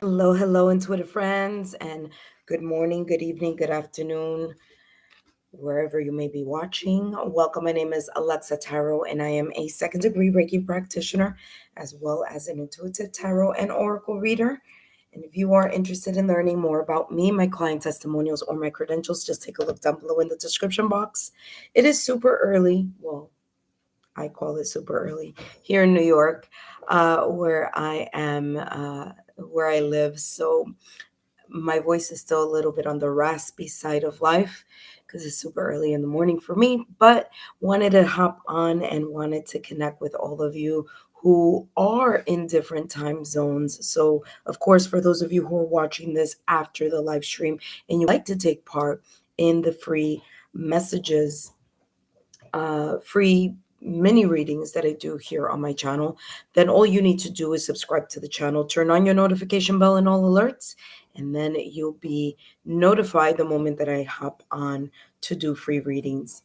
Hello, hello, intuitive friends, and good morning, good evening, good afternoon, wherever you may be watching. Welcome. My name is Lexa Tarot, and I am a second degree Reiki practitioner, as well as an intuitive tarot and oracle reader. And if you are interested in learning more about me, my client testimonials, or my credentials, just take a look down below in the description box. It is super early. Well, I call it super early here in New York, where I am, where I live. So my voice is still a little bit on the raspy side of life because it's super early in the morning for me, but wanted to hop on and wanted to connect with all of you who are in different time zones. So, of course, for those of you who are watching this after the live stream and you like to take part in the free messages, free mini readings that I do here on my channel, then all you need to do is subscribe to the channel, turn on your notification bell and all alerts, and then you'll be notified the moment that I hop on to do free readings.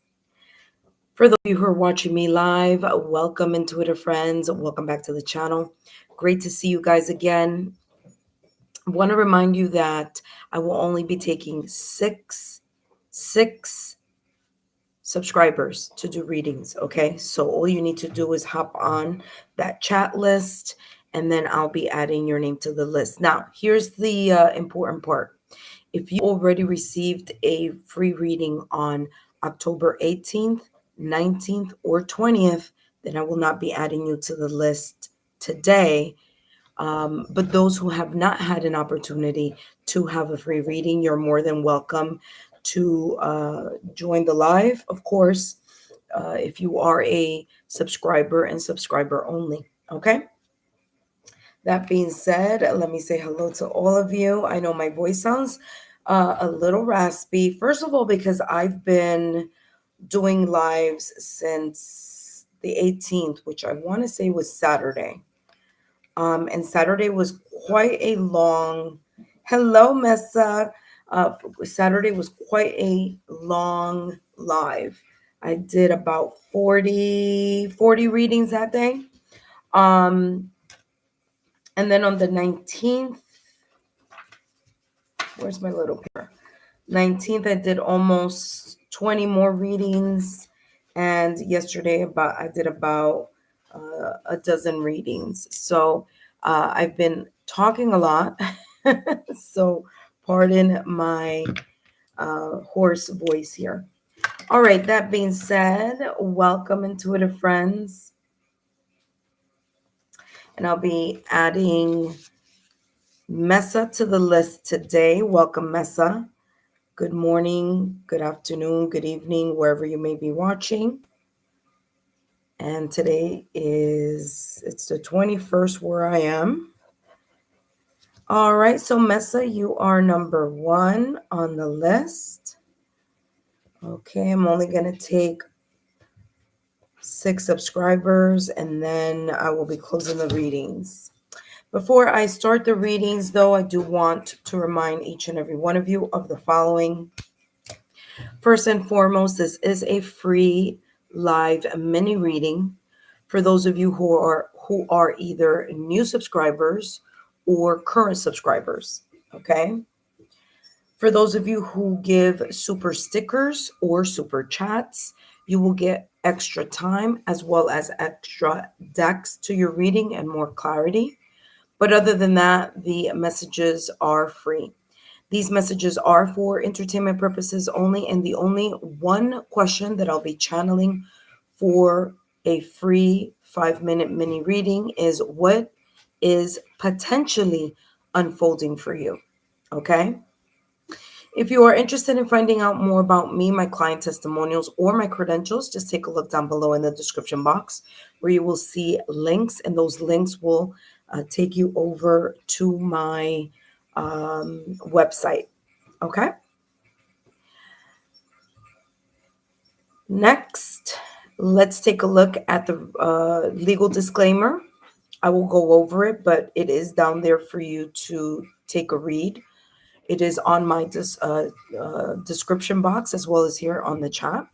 For those of you who are watching me live, welcome, intuitive friends. Welcome back to the channel. Great to see you guys again. I want to remind you that I will only be taking six subscribers to do readings. Okay, so all you need to do is hop on that chat list, and then I'll be adding your name to the list. Now, here's the important part. If you already received a free reading on October 18th, 19th, or 20th, then I will not be adding you to the list today. But those who have not had an opportunity to have a free reading, you're more than welcome to join the live, of course, if you are a subscriber and subscriber only. Okay. That being said, let me say hello to all of you. I know my voice sounds a little raspy. First of all, because I've been doing lives since the 18th, which I want to say was Saturday. And Saturday was quite a long, hello, Messa. Saturday was quite a long live. I did about 40 readings that day. And then on the 19th, where's my little paper? 19th, I did almost 20 more readings. And yesterday, I did about a dozen readings. So I've been talking a lot. So pardon my hoarse voice here. All right, that being said, welcome, intuitive friends. And I'll be adding Messa to the list today. Welcome, Messa. Good morning, good afternoon, good evening, wherever you may be watching. And today it's the 21st where I am. All right, so Messa, you are number 1 on the list. Okay, I'm only going to take 6 subscribers, and then I will be closing the readings. Before I start the readings, though, I do want to remind each and every one of you of the following. First and foremost, this is a free live mini reading for those of you who are either new subscribers or current subscribers. Okay. For those of you who give super stickers or super chats, you will get extra time as well as extra decks to your reading and more clarity. But other than that, the messages are free. These messages are for entertainment purposes only, and the only one question that I'll be channeling for a free 5-minute mini reading is what is potentially unfolding for you. Okay? If you are interested in finding out more about me, my client testimonials, or my credentials, just take a look down below in the description box where you will see links, and those links will take you over to my website. Okay. Next, let's take a look at the legal disclaimer. I will go over it, but it is down there for you to take a read. It is on my description box as well as here on the chat.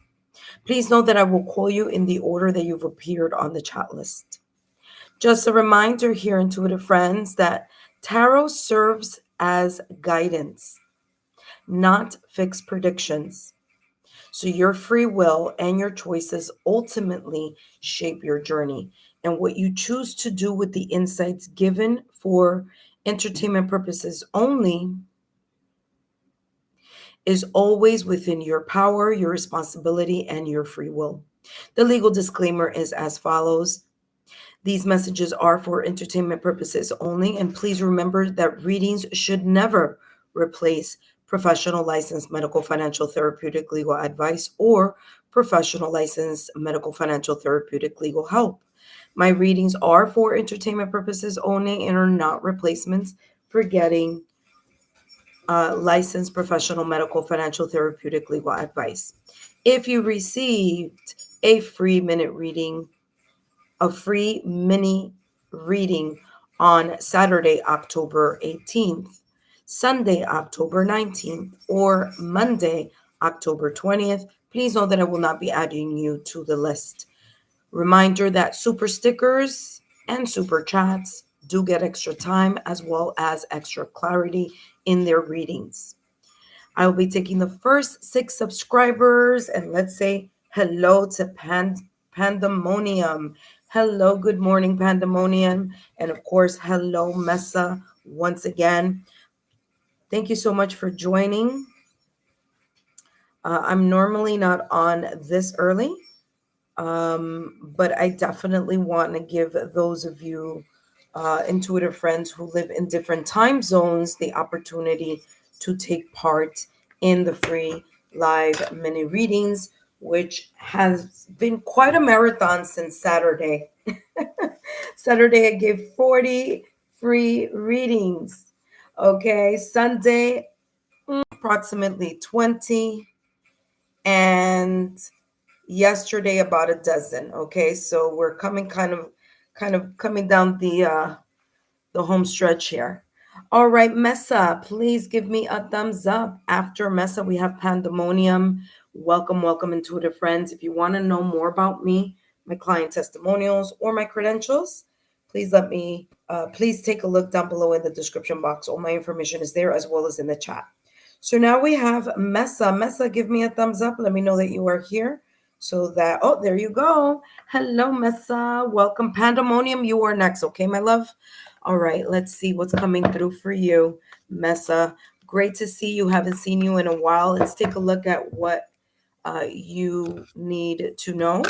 Please note that I will call you in the order that you've appeared on the chat list. Just a reminder here, intuitive friends, that Tarot serves as guidance, not fixed predictions. So your free will and your choices ultimately shape your journey. And what you choose to do with the insights given for entertainment purposes only is always within your power, your responsibility, and your free will. The legal disclaimer is as follows. These messages are for entertainment purposes only, and please remember that readings should never replace professional licensed medical, financial, therapeutic, legal advice or professional licensed medical, financial, therapeutic, legal help. My readings are for entertainment purposes only and are not replacements for getting licensed professional medical, financial, therapeutic, legal advice. If you received a free mini reading on Saturday, October 18th, Sunday, October 19th, or Monday, October 20th, please know that I will not be adding you to the list. Reminder that super stickers and super chats do get extra time as well as extra clarity in their readings. I will be taking the first 6 subscribers and let's say hello to Pandemonium. Hello, good morning, Pandemonium. And of course, hello, Messa, once again. Thank you so much for joining. I'm normally not on this early, but I definitely want to give those of you intuitive friends who live in different time zones the opportunity to take part in the free live mini readings, which has been quite a marathon since Saturday. Saturday, I gave 40 free readings. Okay, Sunday, approximately 20, and yesterday about a dozen. Okay, so we're coming kind of coming down the home stretch here. All right, Messa, please give me a thumbs up. After Messa, we have Pandemonium. Welcome, welcome, intuitive friends. If you want to know more about me, my client testimonials, or my credentials, please please take a look down below in the description box. All my information is there as well as in the chat. So now we have Messa. Messa, give me a thumbs up. Let me know that you are here. So that, oh, there you go. Hello, Messa. Welcome. Pandemonium, you are next. Okay, my love? All right, let's see what's coming through for you, Messa. Great to see you. Haven't seen you in a while. Let's take a look at what you need to know,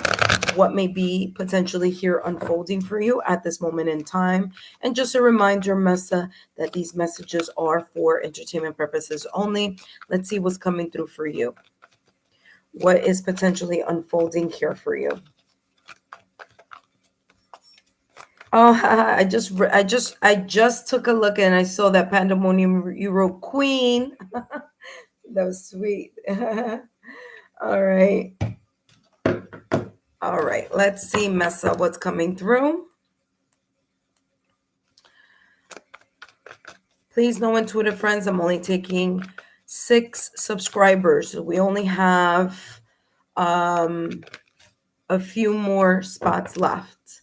what may be potentially here unfolding for you at this moment in time. And just a reminder, Messa, that these messages are for entertainment purposes only. Let's see what's coming through for you. What is potentially unfolding here for you? Oh, I just took a look and I saw that Pandemonium you wrote Queen. That was sweet. All right. All right. Let's see, Messa, what's coming through. Please know, intuitive friends, I'm only taking 6 subscribers. We only have a few more spots left.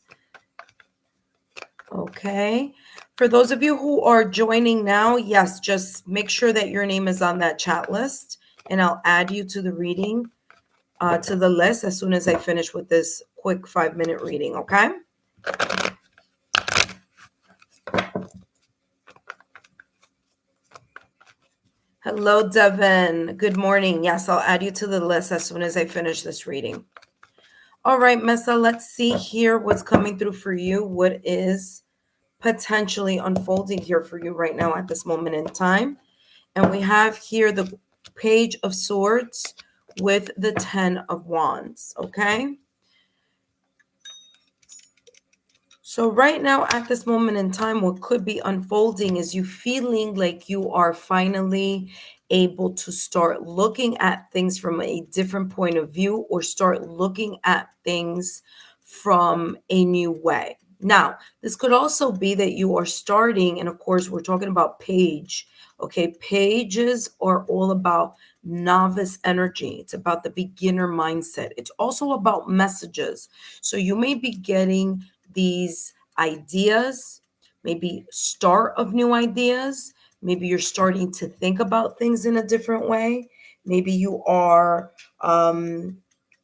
Okay. For those of you who are joining now, yes, just make sure that your name is on that chat list and I'll add you to the reading, to the list as soon as I finish with this quick 5-minute reading, okay? Hello, Devin. Good morning. Yes, I'll add you to the list as soon as I finish this reading. All right, Messa, let's see here what's coming through for you. What is potentially unfolding here for you right now at this moment in time? And we have here the Page of Swords with the 10 of Wands, okay? So right now at this moment in time, what could be unfolding is you feeling like you are finally able to start looking at things from a different point of view or start looking at things from a new way. Now, this could also be that you are starting, and of course, we're talking about page. Okay, pages are all about novice energy. It's about the beginner mindset. It's also about messages. So you may be getting these ideas, maybe start of new ideas. Maybe you're starting to think about things in a different way. Maybe you are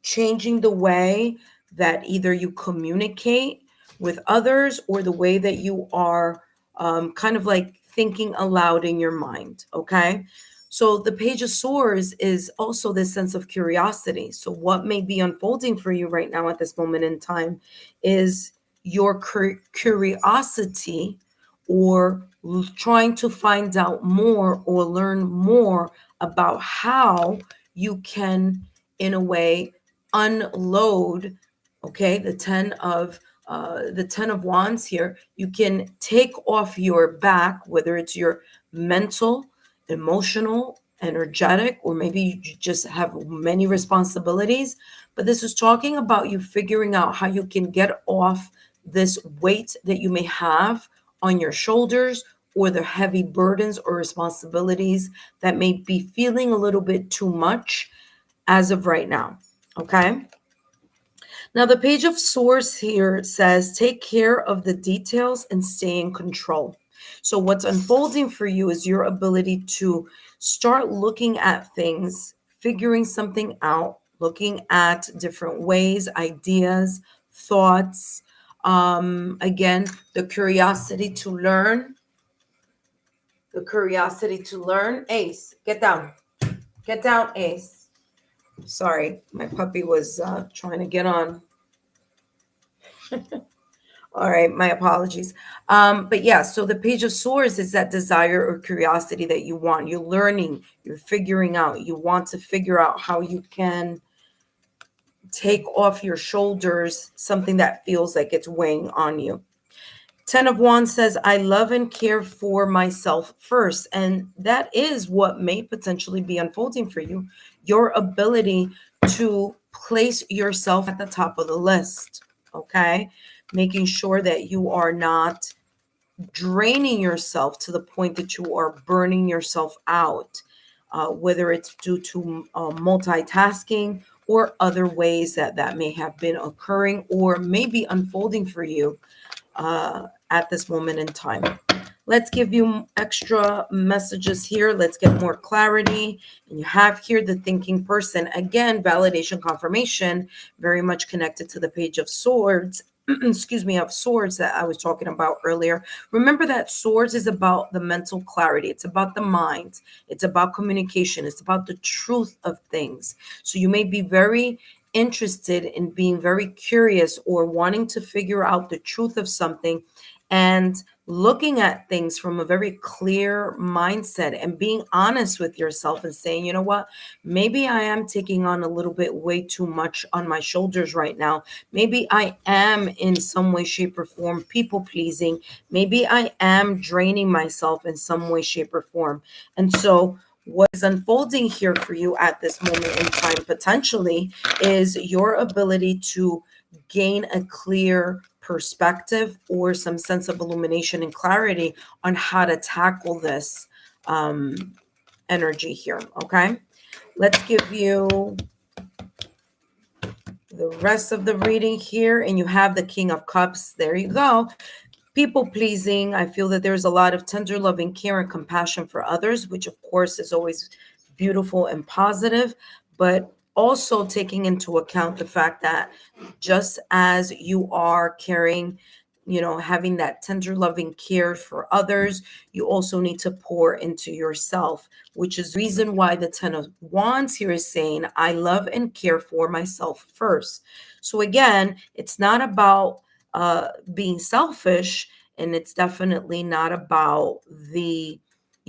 changing the way that either you communicate with others or the way that you are kind of like thinking aloud in your mind. Okay. So the Page of Swords is also this sense of curiosity. So what may be unfolding for you right now at this moment in time is your curiosity or trying to find out more or learn more about how you can, in a way, unload. Okay, the 10 of wands here. You can take off your back, whether it's your mental, emotional, energetic, or maybe you just have many responsibilities. But this is talking about you figuring out how you can get off this weight that you may have on your shoulders, or the heavy burdens or responsibilities that may be feeling a little bit too much as of right now. Okay. Now, the Page of Swords here says, take care of the details and stay in control. So, what's unfolding for you is your ability to start looking at things, figuring something out, looking at different ways, ideas, thoughts. Again, the curiosity to learn. The curiosity to learn. Ace, get down. Get down, Ace. Sorry, my puppy was trying to get on. All right, my apologies. But yeah, so the Page of Swords is that desire or curiosity that you want. You're learning, you're figuring out, you want to figure out how you can take off your shoulders something that feels like it's weighing on you. 10 of Wands says, I love and care for myself first. And that is what may potentially be unfolding for you. Your ability to place yourself at the top of the list. Okay. Making sure that you are not draining yourself to the point that you are burning yourself out, whether it's due to multitasking or other ways that that may have been occurring or maybe unfolding for you at this moment in time. Let's give you extra messages here. Let's get more clarity. And you have here the thinking person. Again, validation, confirmation, very much connected to the Page of Swords. Excuse me, of swords that I was talking about earlier. Remember that swords is about the mental clarity. It's about the mind. It's about communication. It's about the truth of things. So you may be very interested in being very curious or wanting to figure out the truth of something and looking at things from a very clear mindset and being honest with yourself and saying, you know what, maybe I am taking on a little bit way too much on my shoulders right now. Maybe I am in some way, shape, or form people pleasing. Maybe I am draining myself in some way, shape, or form. And so what is unfolding here for you at this moment in time potentially is your ability to gain a clear perspective or some sense of illumination and clarity on how to tackle this energy here. Okay, let's give you the rest of the reading here, and you have the King of Cups. There you go. People pleasing. I feel that there's a lot of tender loving care and compassion for others, which of course is always beautiful and positive, but also taking into account the fact that just as you are caring, having that tender loving care for others, you also need to pour into yourself, which is the reason why the 10 of Wands here is saying, I love and care for myself first. So again, it's not about being selfish, and it's definitely not about you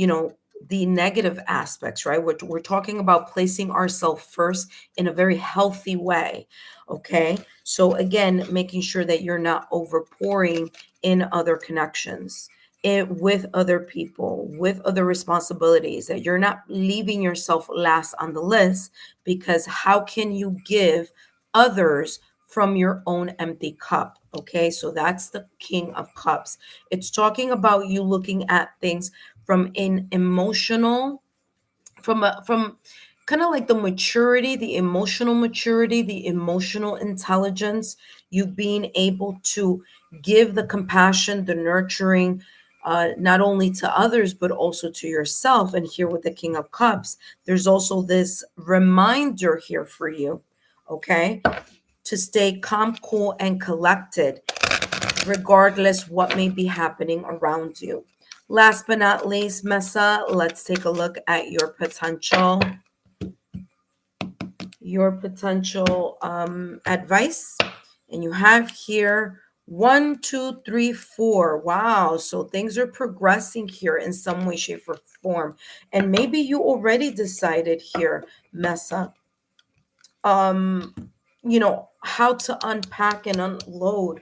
know the negative aspects, right? We're talking about placing ourselves first in a very healthy way. Okay, so again, making sure that you're not overpouring in other connections, with other people, with other responsibilities, that you're not leaving yourself last on the list, because how can you give others from your own empty cup? Okay, so that's the King of Cups. It's talking about you looking at things from an emotional, from kind of like the maturity, the emotional maturity, the emotional intelligence, you being able to give the compassion, the nurturing, not only to others, but also to yourself. And here with the King of Cups, there's also this reminder here for you, okay, to stay calm, cool, and collected, regardless what may be happening around you. Last but not least, Mesa, let's take a look at your potential advice. And you have here 1, 2, 3, 4. Wow. So things are progressing here in some way, shape, or form. And maybe you already decided here, Mesa, um, how to unpack and unload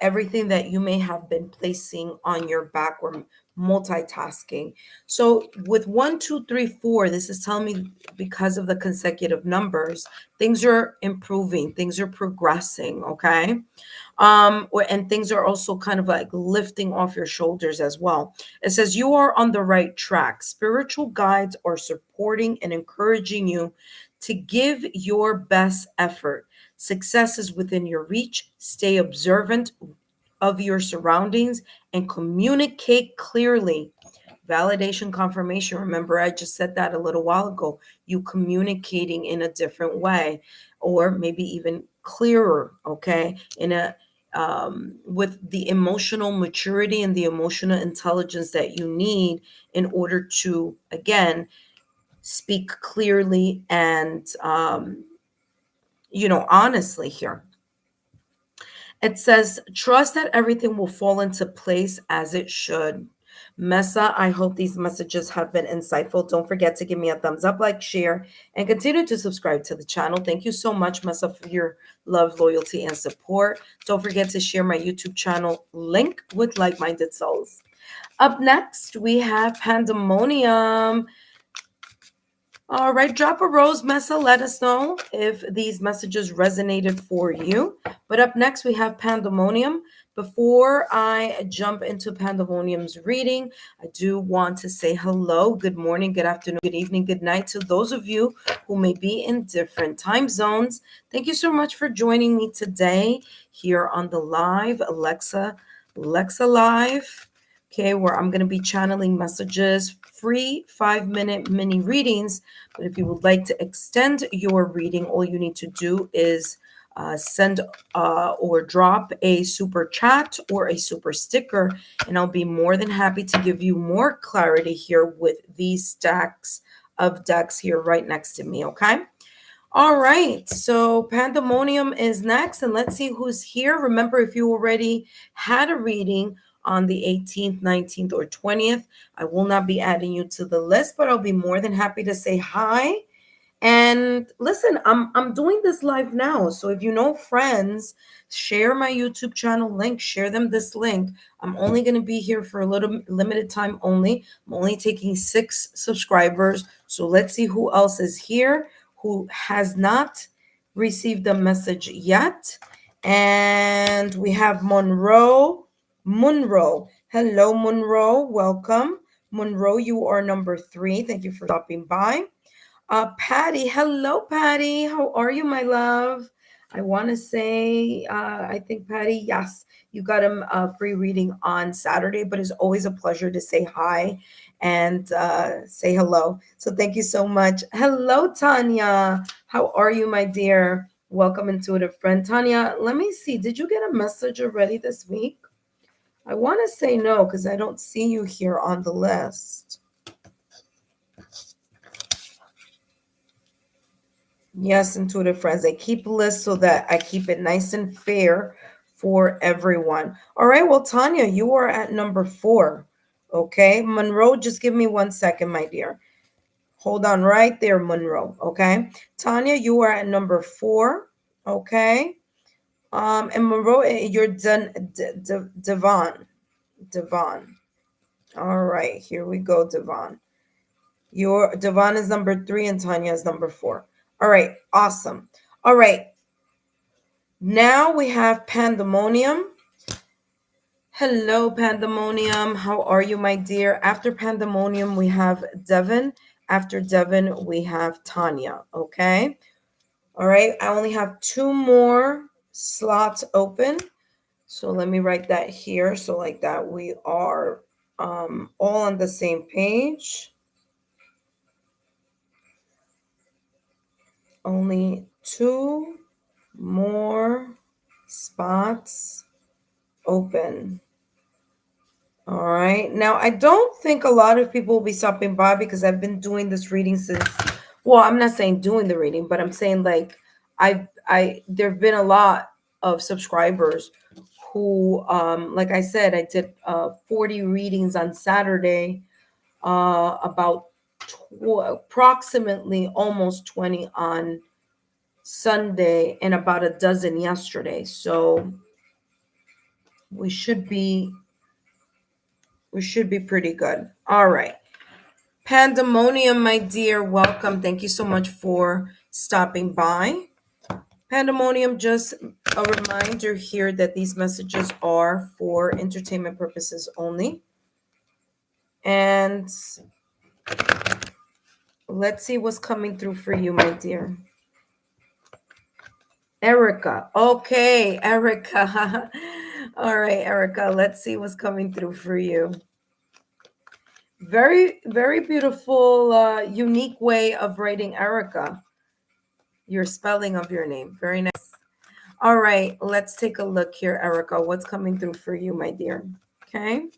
everything that you may have been placing on your back or multitasking. So with 1, 2, 3, 4, this is telling me because of the consecutive numbers, things are improving, things are progressing, okay? And things are also kind of like lifting off your shoulders as well. It says you are on the right track. Spiritual guides are supporting and encouraging you to give your best effort. Success is within your reach. Stay observant of your surroundings and communicate clearly. Validation, confirmation. Remember, I just said that a little while ago. You communicating in a different way, or maybe even clearer, okay? With the emotional maturity and the emotional intelligence that you need in order to, again, speak clearly and, honestly here. It says, trust that everything will fall into place as it should. Mesa, I hope these messages have been insightful. Don't forget to give me a thumbs up, like, share, and continue to subscribe to the channel. Thank you so much, Mesa, for your love, loyalty, and support. Don't forget to share my YouTube channel link with like-minded souls. Up next, we have Pandemonium. All right, drop a rose, Mesa. Let us know if these messages resonated for you. But up next, we have Pandemonium. Before I jump into Pandemonium's reading, I do want to say hello, good morning, good afternoon, good evening, good night to those of you who may be in different time zones. Thank you so much for joining me today here on the live Lexa Live. Okay, where I'm going to be channeling messages, free 5-minute mini readings. But if you would like to extend your reading, all you need to do is send or drop a super chat or a super sticker, and I'll be more than happy to give you more clarity here with these stacks of decks here right next to me, okay? All right, so Pandemonium is next, and let's see who's here. Remember, if you already had a reading on the 18th, 19th, or 20th, I will not be adding you to the list, but I'll be more than happy to say hi. And listen, I'm doing this live now. So if you know friends, share my YouTube channel link, share them this link. I'm only going to be here for a little limited time only. I'm only taking 6 subscribers. So let's see who else is here who has not received the message yet. And we have Monroe. Hello, Monroe. Welcome. Monroe, you are number 3. Thank you for stopping by. Patty, hello, Patty. How are you, my love? I want to say, I think, Patty, yes, you got a free reading on Saturday, but it's always a pleasure to say hi and say hello. So thank you so much. Hello, Tanya. How are you, my dear? Welcome, intuitive friend. Tanya, let me see. Did you get a message already this week? I want to say no because I don't see you here on the list. Yes, intuitive friends. I keep lists so that I keep it nice and fair for everyone. All right. Well, Tanya, you are at number 4. Okay. Monroe, just give me 1 second, my dear. Hold on right there, Monroe. Okay. Tanya, you are at number 4. Okay. And Monroe, you're done. Devon. All right. Here we go, Devon. Your Devon is number 3 and Tanya is number 4. All right, awesome. All right, now we have Pandemonium. Hello, Pandemonium. How are you, my dear? After Pandemonium, we have Devon After Devin, we have Tanya. Okay. All right. I only have 2 more slots open. So let me write that here. So like that we are all on the same page. Only 2 more spots open. All right. Now, I don't think a lot of people will be stopping by because I've been doing this reading since, well, I'm not saying doing the reading, but I'm saying like there've been a lot of subscribers who, like I said, I did 40 readings on Saturday, about approximately almost 20 on Sunday, and about a dozen yesterday. So we should be pretty good. All right. Pandemonium, my dear, welcome. Thank you so much for stopping by. Pandemonium, just a reminder here that these messages are for entertainment purposes only. And let's see what's coming through for you, my dear. Erica. Okay, Erica. All right, Erica, let's see what's coming through for you. Very, very beautiful, unique way of writing Erica. Your spelling of your name. Very nice. All right, let's take a look here, Erica. What's coming through for you, my dear? Okay.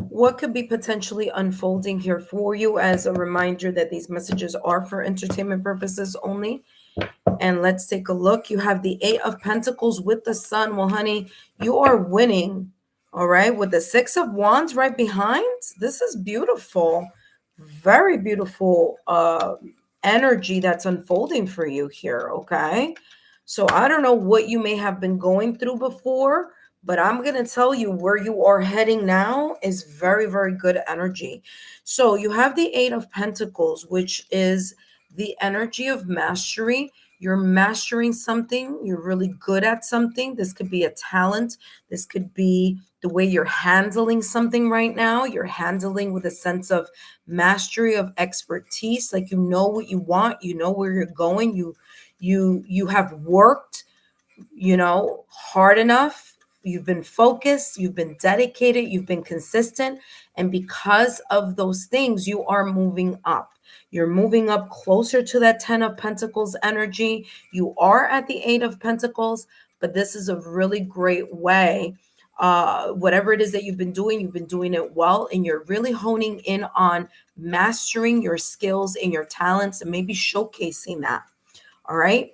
What could be potentially unfolding here for you, as a reminder that these messages are for entertainment purposes only? And let's take a look. You have the 8 of Pentacles with the Sun. Well, honey, you are winning. All right. With the 6 of Wands right behind. This is beautiful. Very beautiful energy that's unfolding for you here. Okay. So I don't know what you may have been going through before, but I'm going to tell you where you are heading now is very, very good energy. So you have the 8 of Pentacles, which is the energy of mastery. You're mastering something. You're really good at something. This could be a talent. This could be the way you're handling something right now. You're handling with a sense of mastery, of expertise. Like you know what you want. You know where you're going. You have worked, hard enough. You've been focused. You've been dedicated. You've been consistent. And because of those things, you are moving up. You're moving up closer to that 10 of Pentacles energy. You are at the 8 of Pentacles, but this is a really great way. Whatever it is that you've been doing it well, and you're really honing in on mastering your skills and your talents and maybe showcasing that. All right.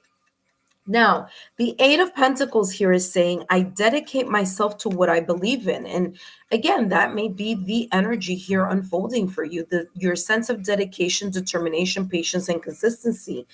Now, the 8 of Pentacles here is saying, I dedicate myself to what I believe in. And again, that may be the energy here unfolding for you. Your sense of dedication, determination, patience, and consistency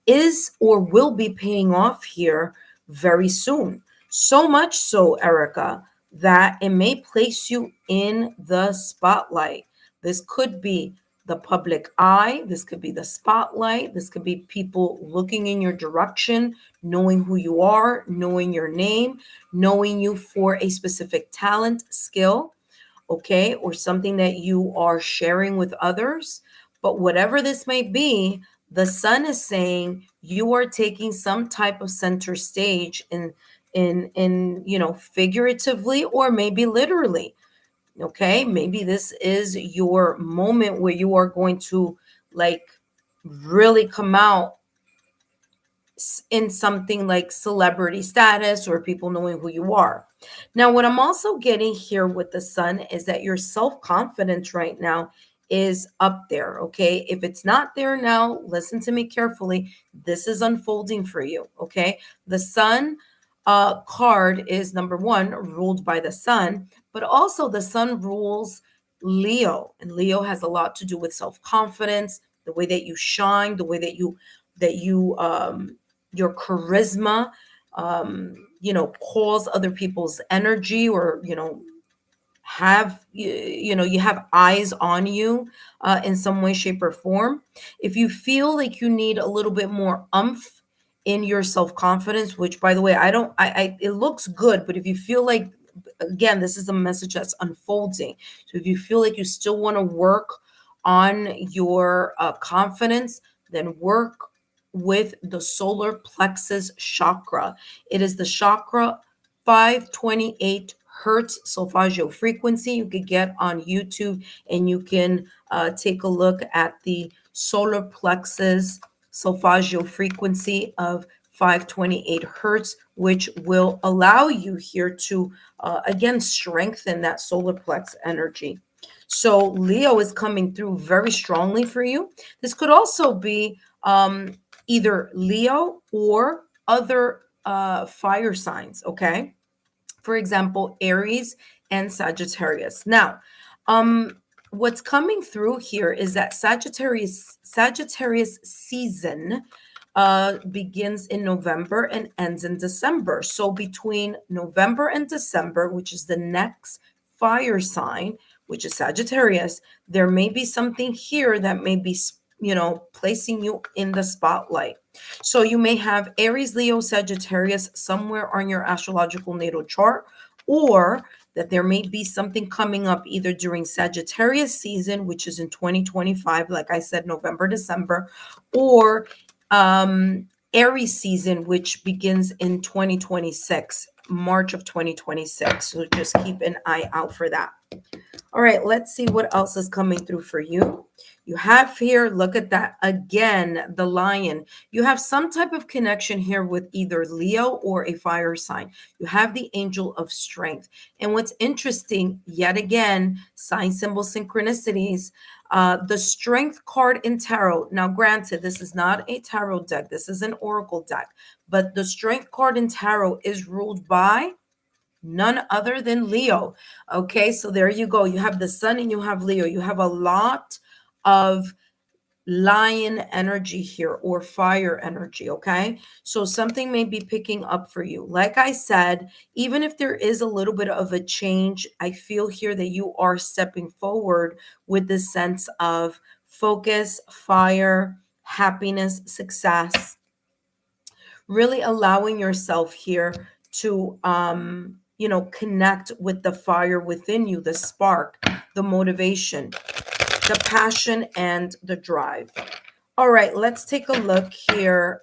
is or will be paying off here very soon. So much so, Erica, that it may place you in the spotlight. This could be the public eye. This could be the spotlight. This could be people looking in your direction, knowing who you are, knowing your name, knowing you for a specific talent, skill, okay, or something that you are sharing with others. But whatever this may be, the Sun is saying you are taking some type of center stage in figuratively or maybe literally. Okay, maybe this is your moment where you are going to like really come out in something like celebrity status or people knowing who you are. Now, what I'm also getting here with the Sun is that your self-confidence right now is up there. Okay, if it's not there now, listen to me carefully. This is unfolding for you. Okay, the Sun card is number 1, ruled by the Sun, but also the Sun rules Leo, and Leo has a lot to do with self-confidence, the way that you shine, the way that you your charisma, calls other people's energy, or have you have eyes on you in some way, shape, or form. If you feel like you need a little bit more umph in your self-confidence, which by the way, I don't, I it looks good, but if you feel like again, this is a message that's unfolding. So if you feel like you still want to work on your confidence, then work with the solar plexus chakra. It is the chakra 528 hertz solfeggio frequency. You could get on YouTube and you can take a look at the solar plexus solfeggio frequency of 528 hertz, which will allow you here to again strengthen that solar plex energy. So Leo is coming through very strongly for you. This could also be either Leo or other fire signs, okay? For example, Aries and Sagittarius. Now, what's coming through here is that Sagittarius season begins in November and ends in December. So between November and December, which is the next fire sign, which is Sagittarius, there may be something here that may be, placing you in the spotlight. So you may have Aries, Leo, Sagittarius somewhere on your astrological natal chart, or that there may be something coming up either during Sagittarius season, which is in 2025, like I said, November, December, or Aries season, which begins in 2026, March of 2026. So just keep an eye out for that. All right, let's see what else is coming through for you. You have here, look at that again, the lion. You have some type of connection here with either Leo or a fire sign. You have the angel of strength. And what's interesting, yet again, sign symbol synchronicities, the strength card in tarot. Now, granted, this is not a tarot deck. This is an oracle deck. But the strength card in tarot is ruled by none other than Leo. Okay, so there you go. You have the sun and you have Leo. You have a lot of lion energy here or fire energy. Okay, so something may be picking up for you. Like I said, even if there is a little bit of a change, I feel here that you are stepping forward with this sense of focus, fire, happiness, success, really allowing yourself here to connect with the fire within you, the spark, the motivation, the passion, and the drive. All right, let's take a look here,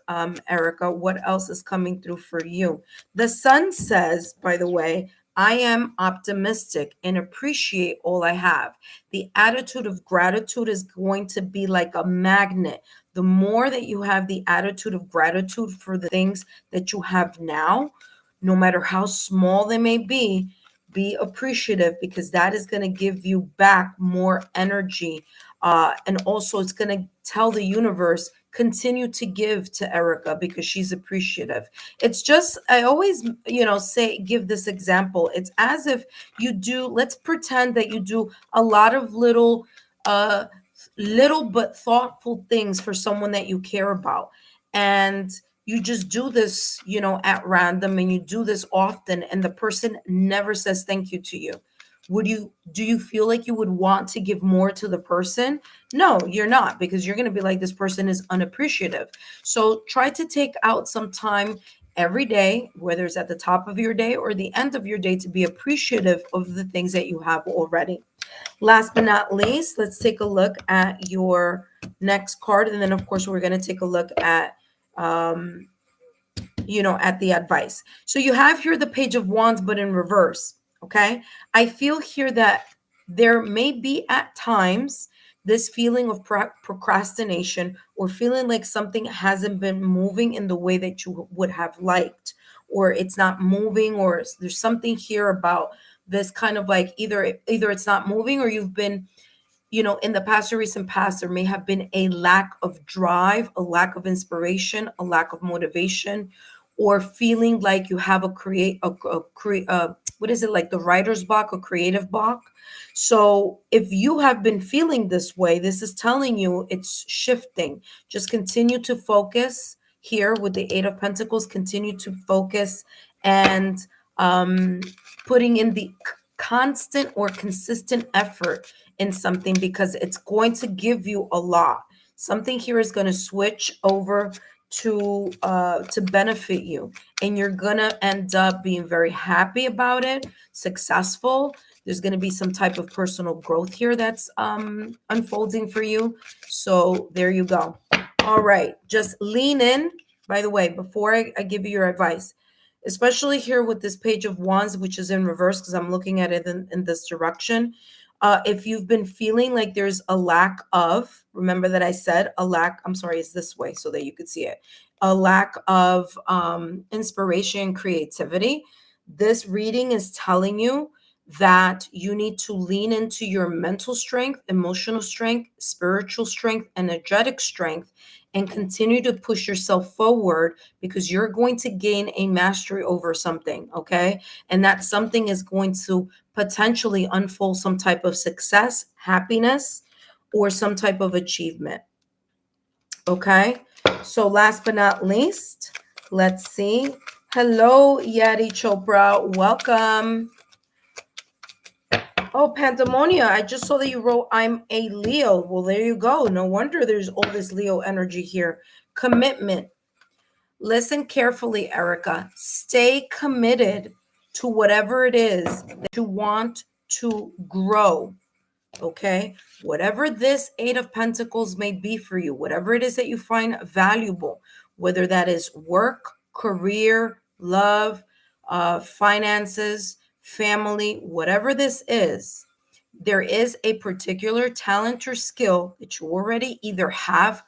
Erica. What else is coming through for you? The sun says, by the way, I am optimistic and appreciate all I have. The attitude of gratitude is going to be like a magnet. The more that you have the attitude of gratitude for the things that you have now, no matter how small they may be appreciative, because that is going to give you back more energy. And also, it's going to tell the universe, continue to give to Erica because she's appreciative. It's just, I always, give this example. It's as if you do, let's pretend that you do a lot of little but thoughtful things for someone that you care about. And you just do this, at random, and you do this often, and the person never says thank you to you. Do you feel like you would want to give more to the person? No, you're not, because you're going to be like, this person is unappreciative. So try to take out some time every day, whether it's at the top of your day or the end of your day, to be appreciative of the things that you have already. Last but not least, let's take a look at your next card. And then, of course, we're going to take a look at at the advice. So you have here the Page of Wands, but in reverse. Okay. I feel here that there may be at times this feeling of procrastination, or feeling like something hasn't been moving in the way that you would have liked, or it's not moving, or there's something here about this kind of like either it's not moving, or you've been, in the past or recent past, there may have been a lack of drive, a lack of inspiration, a lack of motivation, or feeling like you have what is it, like the writer's block or creative block. So if you have been feeling this way, this is telling you it's shifting. Just continue to focus here with the Eight of Pentacles. Continue to focus and putting in the constant or consistent effort in something, because it's going to give you a lot. Something here is going to switch over to benefit you, and you're gonna end up being very happy about it, successful. There's gonna be some type of personal growth here that's unfolding for you. So there you go. All right, just lean in. By the way, before I give you your advice, especially here with this page of wands, which is in reverse because I'm looking at it in this direction. If you've been feeling like there's a lack of, remember that I said a lack, I'm sorry, it's this way so that you could see it, a lack of inspiration, creativity. This reading is telling you that you need to lean into your mental strength, emotional strength, spiritual strength, energetic strength, and continue to push yourself forward, because you're going to gain a mastery over something, okay? And that something is going to potentially unfold some type of success, happiness, or some type of achievement. Okay. So last but not least, let's see. Hello, Yadi Chopra. Welcome. Oh, Pandemonia, I just saw that you wrote, I'm a Leo. Well, there you go. No wonder there's all this Leo energy here. Commitment. Listen carefully, Erica. Stay committed to whatever it is that you want to grow. Okay. Whatever this Eight of Pentacles may be for you, whatever it is that you find valuable, whether that is work, career, love, finances, family, whatever this is, there is a particular talent or skill that you already either have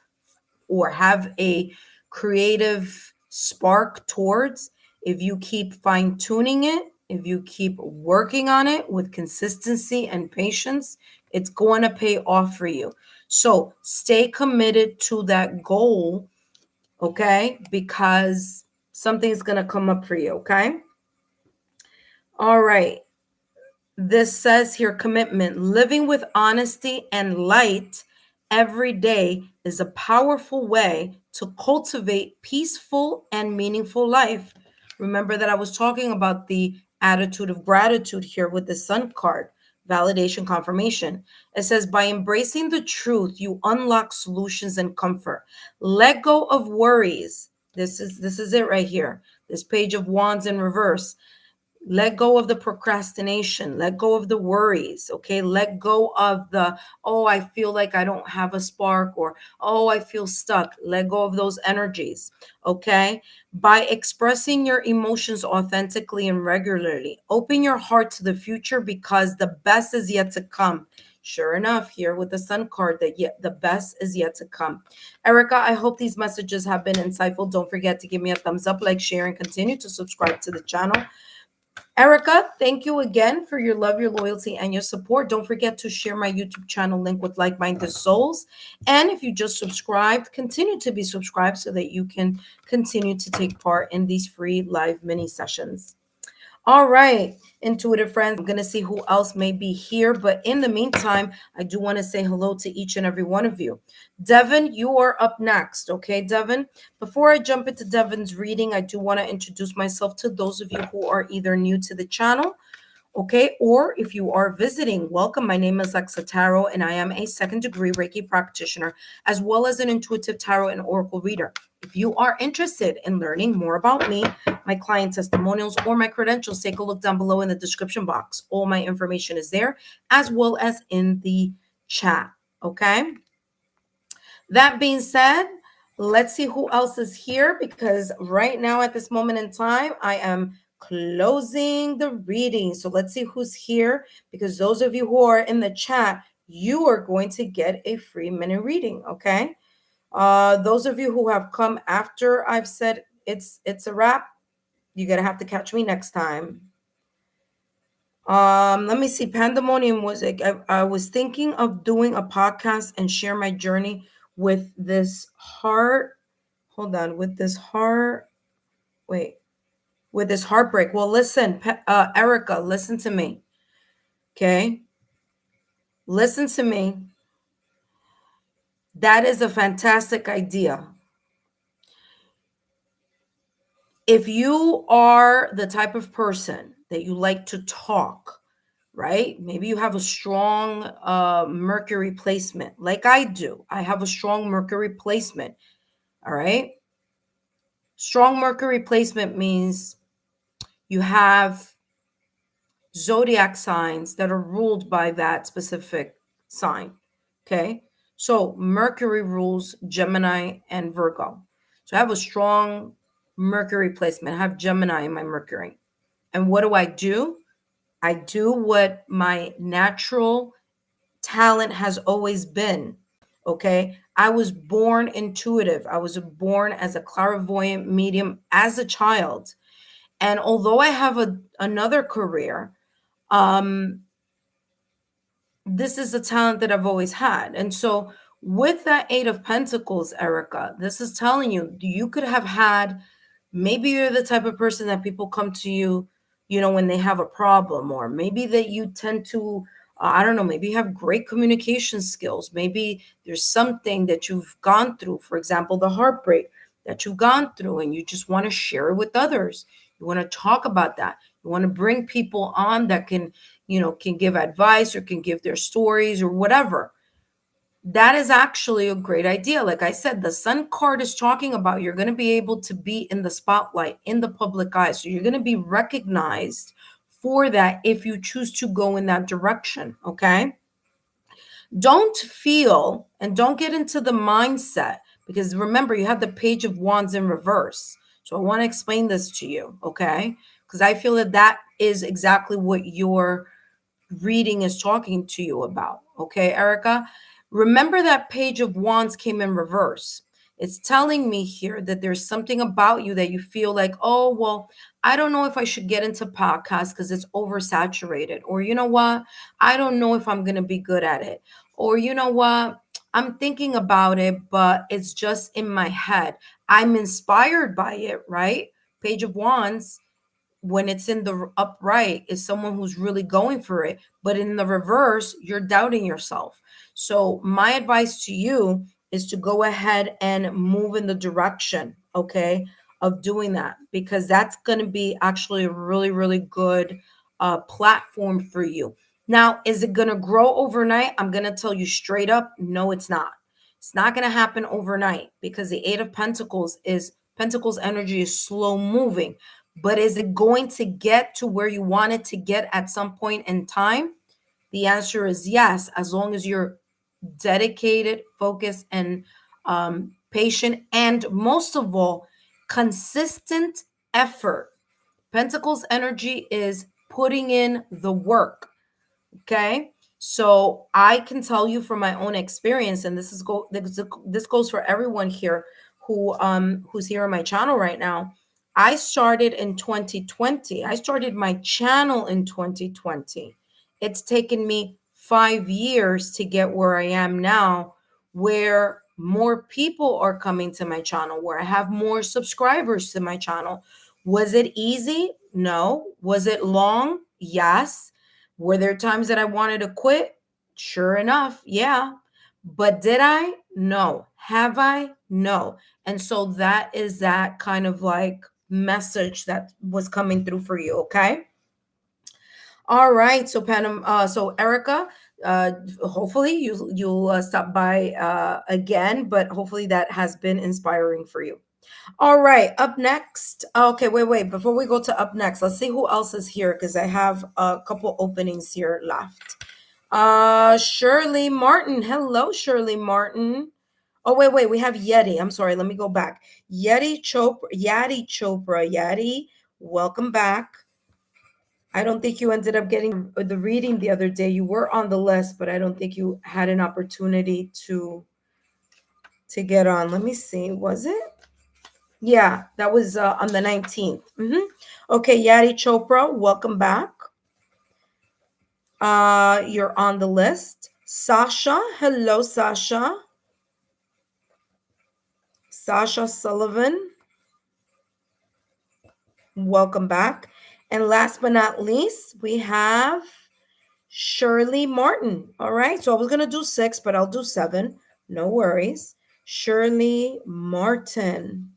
or have a creative spark towards. If you keep fine tuning it, if you keep working on it with consistency and patience, it's going to pay off for you. So stay committed to that goal, okay? Because something's going to come up for you, okay? All right. This says here, commitment, living with honesty and light every day is a powerful way to cultivate peaceful and meaningful life. Remember that I was talking about the attitude of gratitude here with the Sun card, validation, confirmation. It says, by embracing the truth, you unlock solutions and comfort. Let go of worries. This is it right here. This page of wands in reverse. Let go of the procrastination. Let go of the worries. Okay. Let go of the, oh, I feel like I don't have a spark, or, oh, I feel stuck. Let go of those energies. Okay. By expressing your emotions authentically and regularly, open your heart to the future, because the best is yet to come. Sure enough, here with the Sun card, that yet the best is yet to come. Erica, I hope these messages have been insightful. Don't forget to give me a thumbs up, like, share, and continue to subscribe to the channel. Erica, thank you again for your love, your loyalty, and your support. Don't forget to share my YouTube channel link with like-minded souls. And if you just subscribed, continue to be subscribed so that you can continue to take part in these free live mini sessions. All right, intuitive friends, I'm going to see who else may be here. But in the meantime, I do want to say hello to each and every one of you. Devin, you are up next. Okay, Devin. Before I jump into Devin's reading, I do want to introduce myself to those of you who are either new to the channel, okay, or if you are visiting, welcome. My name is Lexa Tarot, and I am a second-degree Reiki practitioner, as well as an intuitive tarot and oracle reader. If you are interested in learning more about me, my client testimonials, or my credentials, take a look down below in the description box. All my information is there, as well as in the chat, okay? That being said, let's see who else is here, because right now at this moment in time, I am closing the reading. So let's see who's here, because those of you who are in the chat, you are going to get a free mini reading, okay? Those of you who have come after I've said it's a wrap, you're gonna have to catch me next time. Let me see. Pandemonium was like, I was thinking of doing a podcast and share my journey with this heart. Hold on, with this heart. Wait, with this heartbreak. Well, listen, Erica, listen to me. Okay, listen to me. That is a fantastic idea. If you are the type of person that you like to talk, right? Maybe you have a strong Mercury placement, like I do. I have a strong Mercury placement. All right. Strong Mercury placement means you have zodiac signs that are ruled by that specific sign. Okay. So Mercury rules Gemini and Virgo. So I have a strong Mercury placement. I have Gemini in my Mercury. And what do? I do what my natural talent has always been. Okay. I was born intuitive. I was born as a clairvoyant medium as a child. And although I have another career, um, this is a talent that I've always had. And so with that Eight of Pentacles, Erica, this is telling you you could have had, maybe you're the type of person that people come to you, when they have a problem, or maybe that you tend to, I don't know, maybe you have great communication skills. Maybe there's something that you've gone through, for example, the heartbreak that you've gone through, and you just want to share it with others. You want to talk about that. You want to bring people on that can give advice or can give their stories or whatever. That is actually a great idea. Like I said, the Sun card is talking about you're going to be able to be in the spotlight, in the public eye. So you're going to be recognized for that if you choose to go in that direction. Okay. Don't feel and don't get into the mindset, because remember, you have the Page of Wands in reverse. So I want to explain this to you. Okay. Because I feel that that is exactly what your reading is talking to you about. Okay, Erica? Remember that Page of Wands came in reverse. It's telling me here that there's something about you that you feel like, oh, well, I don't know if I should get into podcasts because it's oversaturated. Or, you know what? I don't know if I'm going to be good at it. Or, you know what? I'm thinking about it, but it's just in my head. I'm inspired by it, right? Page of Wands, when it's in the upright, is someone who's really going for it, but in the reverse, you're doubting yourself. So my advice to you is to go ahead and move in the direction, okay, of doing that, because that's going to be actually a really, really good platform for you. Now, is it going to grow overnight? I'm going to tell you straight up, no, it's not. It's not going to happen overnight, because the Eight of Pentacles energy is slow moving. But is it going to get to where you want it to get at some point in time? The answer is yes, as long as you're dedicated, focused, and patient, and most of all, consistent effort. Pentacles energy is putting in the work. Okay. So I can tell you from my own experience, and this goes for everyone here who's here on my channel right now. I started in 2020. I started my channel in 2020. It's taken me 5 years to get where I am now, where more people are coming to my channel, where I have more subscribers to my channel. Was it easy? No. Was it long? Yes. Were there times that I wanted to quit? Sure enough, yeah. But did I? No. Have I? No. And so that is that kind of like message that was coming through for you, okay? All right. So so Erica, hopefully you'll stop by again, but hopefully that has been inspiring for you. All right, up next. Okay, wait. Before we go to up next, let's see who else is here, because I have a couple openings here left. Shirley Martin. Hello, Shirley Martin. Oh, wait. We have Yeti. I'm sorry. Let me go back. Yeti Chopra. Yeti, welcome back. I don't think you ended up getting the reading the other day. You were on the list, but I don't think you had an opportunity to get on. Let me see. Was it? Yeah, that was on the 19th. Okay, Yadi Chopra, welcome back. You're on the list. Sasha, hello, Sasha. Sasha Sullivan, welcome back. And last but not least, we have Shirley Martin. All right, so I was going to do 6, but I'll do 7. No worries. Shirley Martin.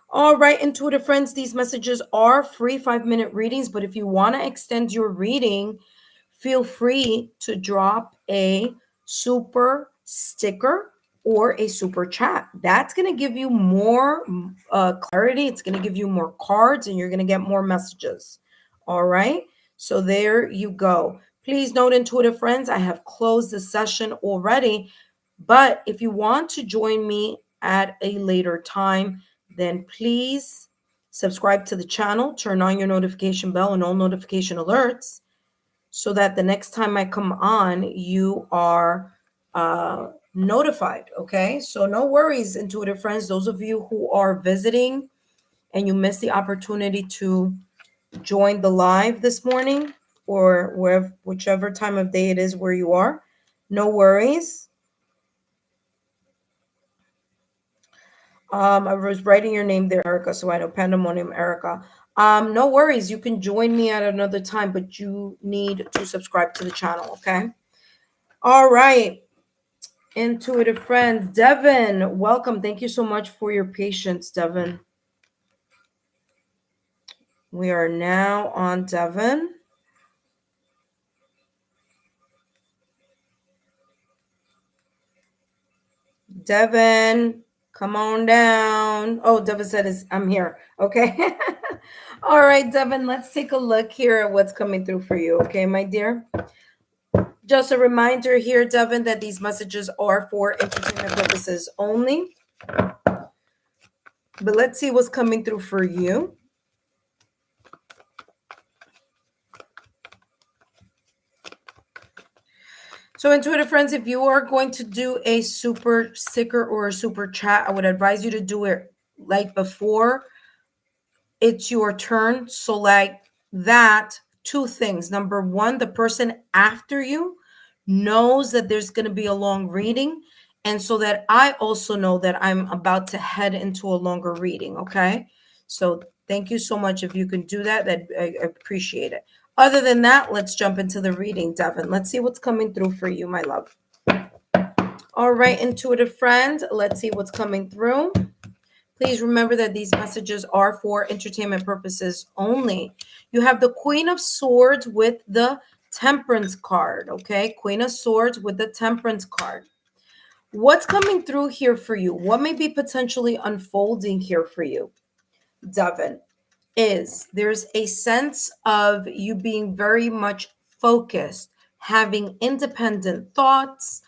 All right, intuitive friends, these messages are free 5-minute readings, but if you want to extend your reading, feel free to drop a super sticker or a super chat. That's going to give you more clarity. It's going to give you more cards and you're going to get more messages. All right. So there you go. Please note, intuitive friends, I have closed the session already. But if you want to join me at a later time, then please subscribe to the channel, turn on your notification bell and all notification alerts so that the next time I come on, you are notified. Okay. So no worries, intuitive friends. Those of you who are visiting and you missed the opportunity to join the live this morning or wherever, whichever time of day it is where you are, no worries. I was writing your name there, Erica, so I know Pandemonium Erica. No worries. You can join me at another time, but you need to subscribe to the channel, okay? All right. Intuitive friends. Devin, welcome. Thank you so much for your patience, Devin. We are now on Devin. Devin, come on down. Oh, Devin said, I'm here. Okay. All right, Devin, let's take a look here at what's coming through for you. Okay, my dear. Just a reminder here, Devin, that these messages are for entertainment purposes only. But let's see what's coming through for you. So intuitive friends, if you are going to do a super sticker or a super chat, I would advise you to do it like before it's your turn. So like that, two things. Number one, the person after you knows that there's going to be a long reading. And so that I also know that I'm about to head into a longer reading. Okay. So thank you so much. If you can do that, I appreciate it. Other than that, let's jump into the reading, Devin. Let's see what's coming through for you, my love. All right, intuitive friend, let's see what's coming through. Please remember that these messages are for entertainment purposes only. You have the Queen of Swords with the Temperance card, okay? Queen of Swords with the Temperance card. What's coming through here for you? What may be potentially unfolding here for you, Devin? There's a sense of you being very much focused, having independent thoughts.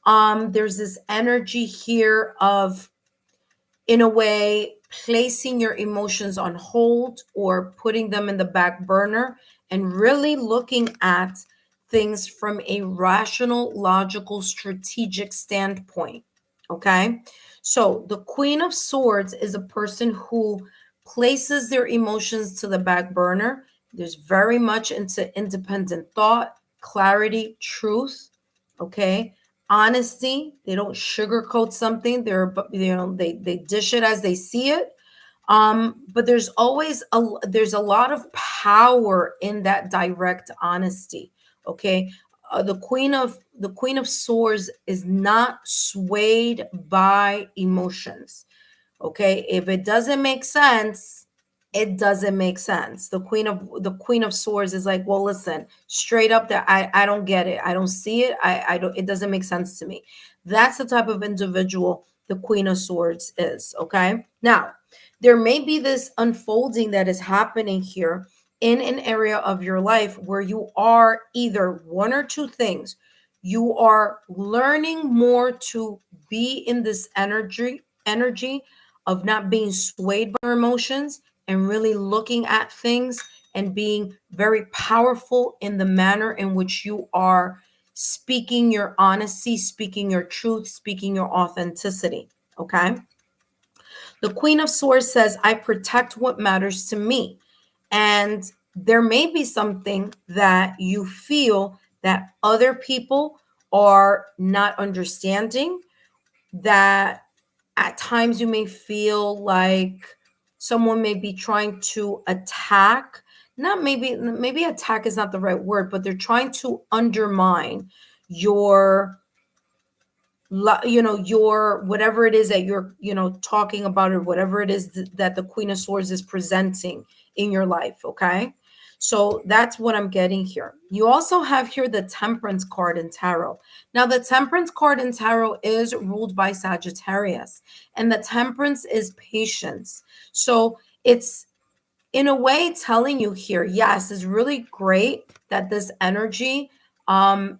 There's this energy here of, in a way, placing your emotions on hold or putting them in the back burner and really looking at things from a rational, logical, strategic standpoint. Okay. So the Queen of Swords is a person who places their emotions to the back burner. There's very much into independent thought, clarity, truth. Okay. Honesty. They don't sugarcoat something. They dish it as they see it. But there's always there's a lot of power in that direct honesty. Okay. The Queen of Swords is not swayed by emotions. Okay. If it doesn't make sense, it doesn't make sense. The Queen of Swords is like, well, listen, straight up, that I don't get it. I don't see it. I don't, it doesn't make sense to me. That's the type of individual the Queen of Swords is. Okay. Now, there may be this unfolding that is happening here in an area of your life where you are either one or two things. You are learning more to be in this energy of not being swayed by your emotions and really looking at things and being very powerful in the manner in which you are speaking your honesty, speaking your truth, speaking your authenticity. Okay. The Queen of Swords says, I protect what matters to me. And there may be something that you feel that other people are not understanding, that at times you may feel like someone may be trying to attack. Not maybe attack is not the right word, but they're trying to undermine your your whatever it is that you're talking about, or whatever it is that the Queen of Swords is presenting in your life. Okay. So that's what I'm getting here. You also have here the Temperance card in Tarot. Now, the Temperance card in Tarot is ruled by Sagittarius, and the Temperance is patience. So it's in a way telling you here, yes, it's really great that this energy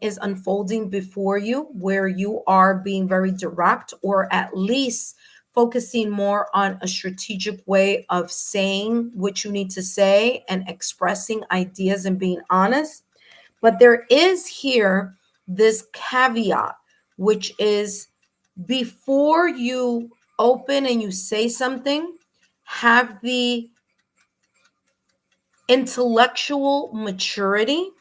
is unfolding before you, where you are being very direct, or at least focusing more on a strategic way of saying what you need to say and expressing ideas and being honest. But there is here this caveat, which is before you open and you say something, have the intellectual maturity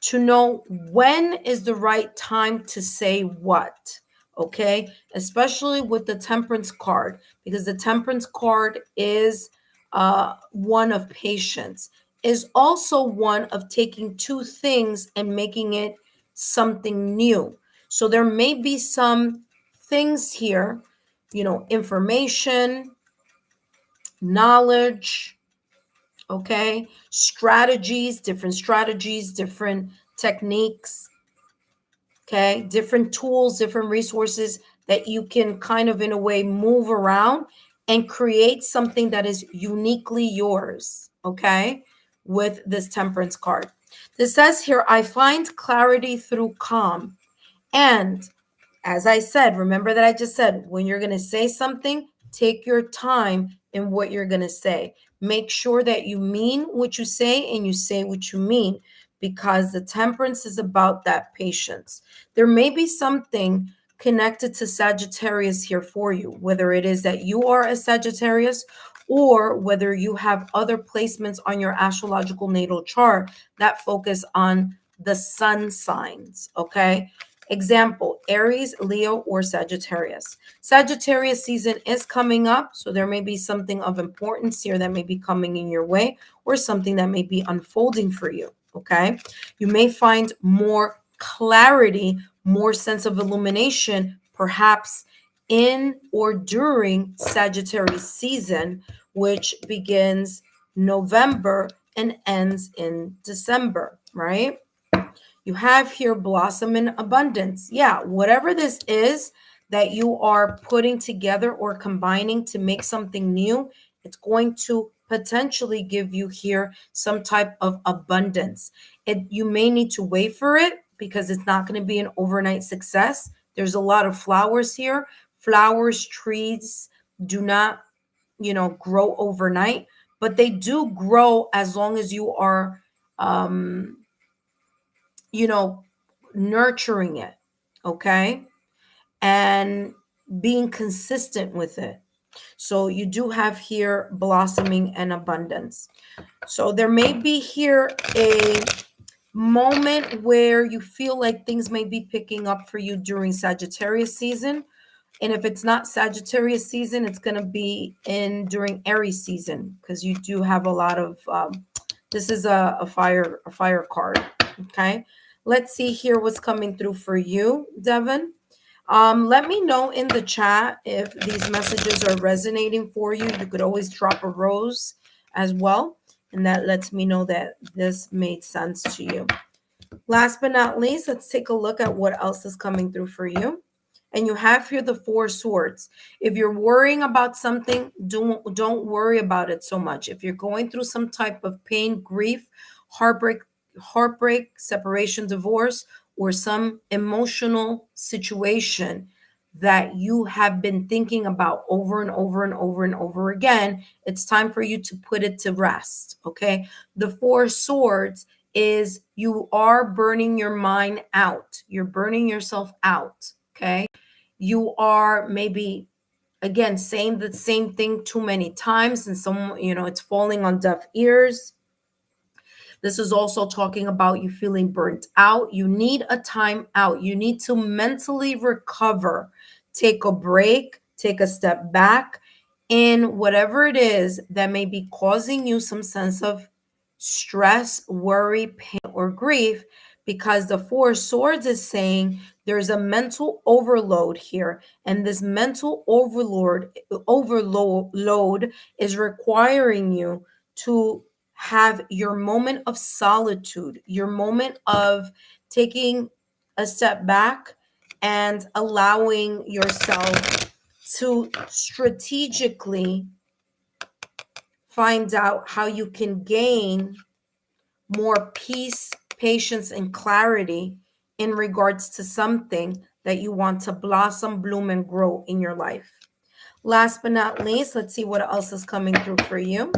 to know when is the right time to say what. Okay, especially with the Temperance card, because the Temperance card is one of patience, is also one of taking two things and making it something new. So there may be some things here, information, knowledge, okay, strategies, different techniques, okay, different tools, different resources that you can kind of in a way move around and create something that is uniquely yours, okay, with this Temperance card. This says here, I find clarity through calm. And as I said, remember that I just said, when you're going to say something, take your time in what you're going to say. Make sure that you mean what you say and you say what you mean, because the Temperance is about that patience. There may be something connected to Sagittarius here for you, whether it is that you are a Sagittarius or whether you have other placements on your astrological natal chart that focus on the sun signs, okay? Example, Aries, Leo, or Sagittarius. Sagittarius season is coming up, so there may be something of importance here that may be coming in your way, or something that may be unfolding for you, okay? You may find more clarity, more sense of illumination, perhaps in or during Sagittarius season, which begins November and ends in December, right? You have here blossom in abundance. Yeah, whatever this is that you are putting together or combining to make something new, it's going to potentially give you here some type of abundance. You may need to wait for it because it's not going to be an overnight success. There's a lot of flowers here. Flowers, trees do not, grow overnight, but they do grow as long as you are you know, nurturing it, okay? And being consistent with it. So you do have here blossoming and abundance. So there may be here a moment where you feel like things may be picking up for you during Sagittarius season. And if it's not Sagittarius season, it's going to be in during Aries season, because you do have a lot of this is a fire card. Okay, let's see here what's coming through for you, Devin. Let me know in the chat if these messages are resonating for you. You could always drop a rose as well, and that lets me know that this made sense to you. Last but not least, let's take a look at what else is coming through for you. And you have here the Four Swords. If you're worrying about something, don't worry about it so much. If you're going through some type of pain, grief, heartbreak, separation, divorce, or some emotional situation that you have been thinking about over and over and over and over again, it's time for you to put it to rest. Okay. The Four Swords is you are burning your mind out. You're burning yourself out. Okay. You are maybe, again, saying the same thing too many times, and it's falling on deaf ears. This is also talking about you feeling burnt out. You need a time out. You need to mentally recover. Take a break, take a step back in whatever it is that may be causing you some sense of stress, worry, pain, or grief, because the Four Swords is saying there's a mental overload here, and this mental overload is requiring you to have your moment of solitude, your moment of taking a step back and allowing yourself to strategically find out how you can gain more peace, patience, and clarity in regards to something that you want to blossom, bloom, and grow in your life. Last but not least, let's see what else is coming through for you.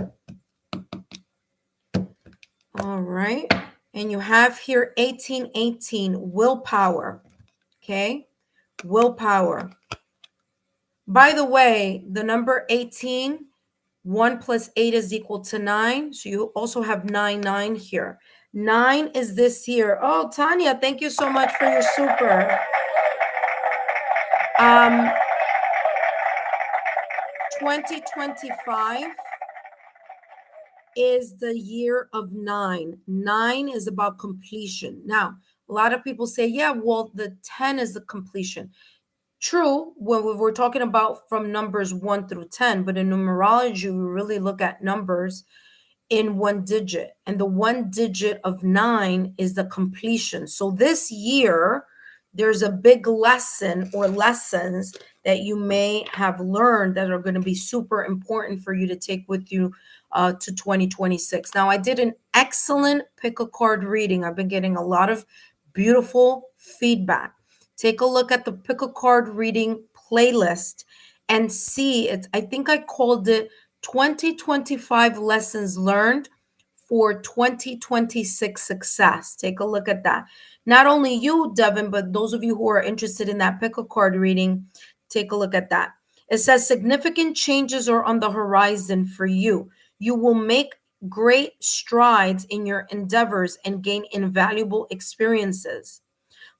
All right. And you have here 1818, willpower. Okay. Willpower. By the way, the number 18, 1 plus 8 is equal to 9. So you also have 9 here. 9 is this year. Oh, Tanya, thank you so much for your super. 2025 is the year of 9. 9 is about completion. Now, a lot of people say, yeah, well, the 10 is the completion. True, when we were talking about from numbers 1 through 10, but in numerology, we really look at numbers in one digit, and the one digit of 9 is the completion. So this year, there's a big lesson or lessons that you may have learned that are going to be super important for you to take with you to 2026. Now, I did an excellent pick a card reading. I've been getting a lot of beautiful feedback. Take a look at the pick a card reading playlist and see it. I think I called it 2025 lessons learned for 2026 success. Take a look at that. Not only you, Devin, but those of you who are interested in that pick a card reading, take a look at that. It says significant changes are on the horizon for you. You will make great strides in your endeavors and gain invaluable experiences.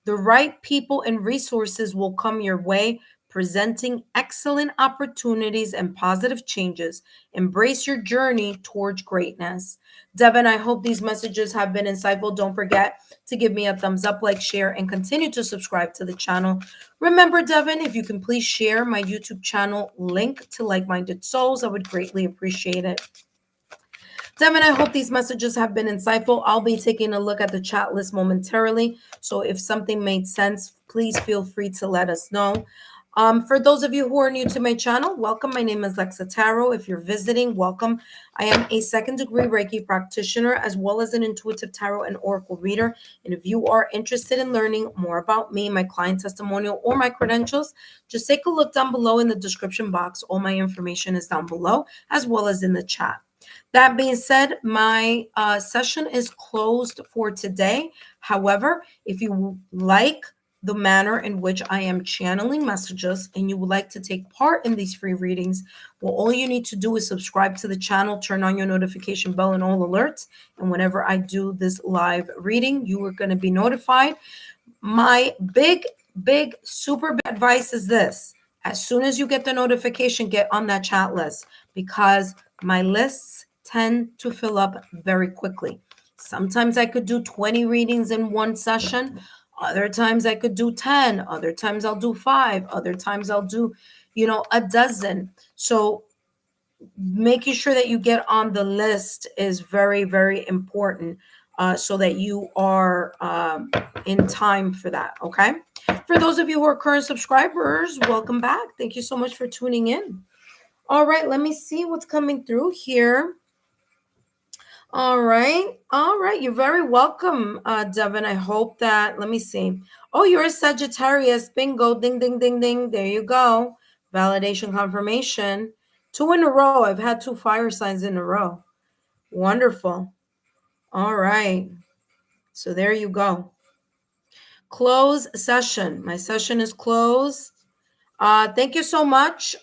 The right people and resources will come your way, presenting excellent opportunities and positive changes. Embrace your journey towards greatness. Devin, I hope these messages have been insightful. Don't forget to give me a thumbs up, like, share, and continue to subscribe to the channel. Remember, Devin, if you can please share my YouTube channel link to Like-Minded Souls, I would greatly appreciate it. Devin, I hope these messages have been insightful. I'll be taking a look at the chat list momentarily. So if something made sense, please feel free to let us know. For those of you who are new to my channel, welcome. My name is Lexa Tarot. If you're visiting, welcome. I am a second-degree Reiki practitioner as well as an intuitive tarot and oracle reader. And if you are interested in learning more about me, my client testimonial, or my credentials, just take a look down below in the description box. All my information is down below as well as in the chat. That being said, my session is closed for today. However, if you like the manner in which I am channeling messages and you would like to take part in these free readings, well, all you need to do is subscribe to the channel, turn on your notification bell and all alerts. And whenever I do this live reading, you are going to be notified. My big, super big advice is this. As soon as you get the notification, get on that chat list because my lists tend to fill up very quickly. Sometimes I could do 20 readings in one session. Other times I could do 10. Other times I'll do 5. Other times I'll do, a dozen. So making sure that you get on the list is very, very important so that you are in time for that. Okay. For those of you who are current subscribers, welcome back. Thank you so much for tuning in. All right. Let me see what's coming through here. All right. You're very welcome, Devin. I hope that, let me see. Oh, you're a Sagittarius. Bingo. Ding, ding, ding, ding. There you go. Validation confirmation. 2 in a row. I've had 2 fire signs in a row. Wonderful. All right. So there you go. Close session. My session is closed. Thank you so much,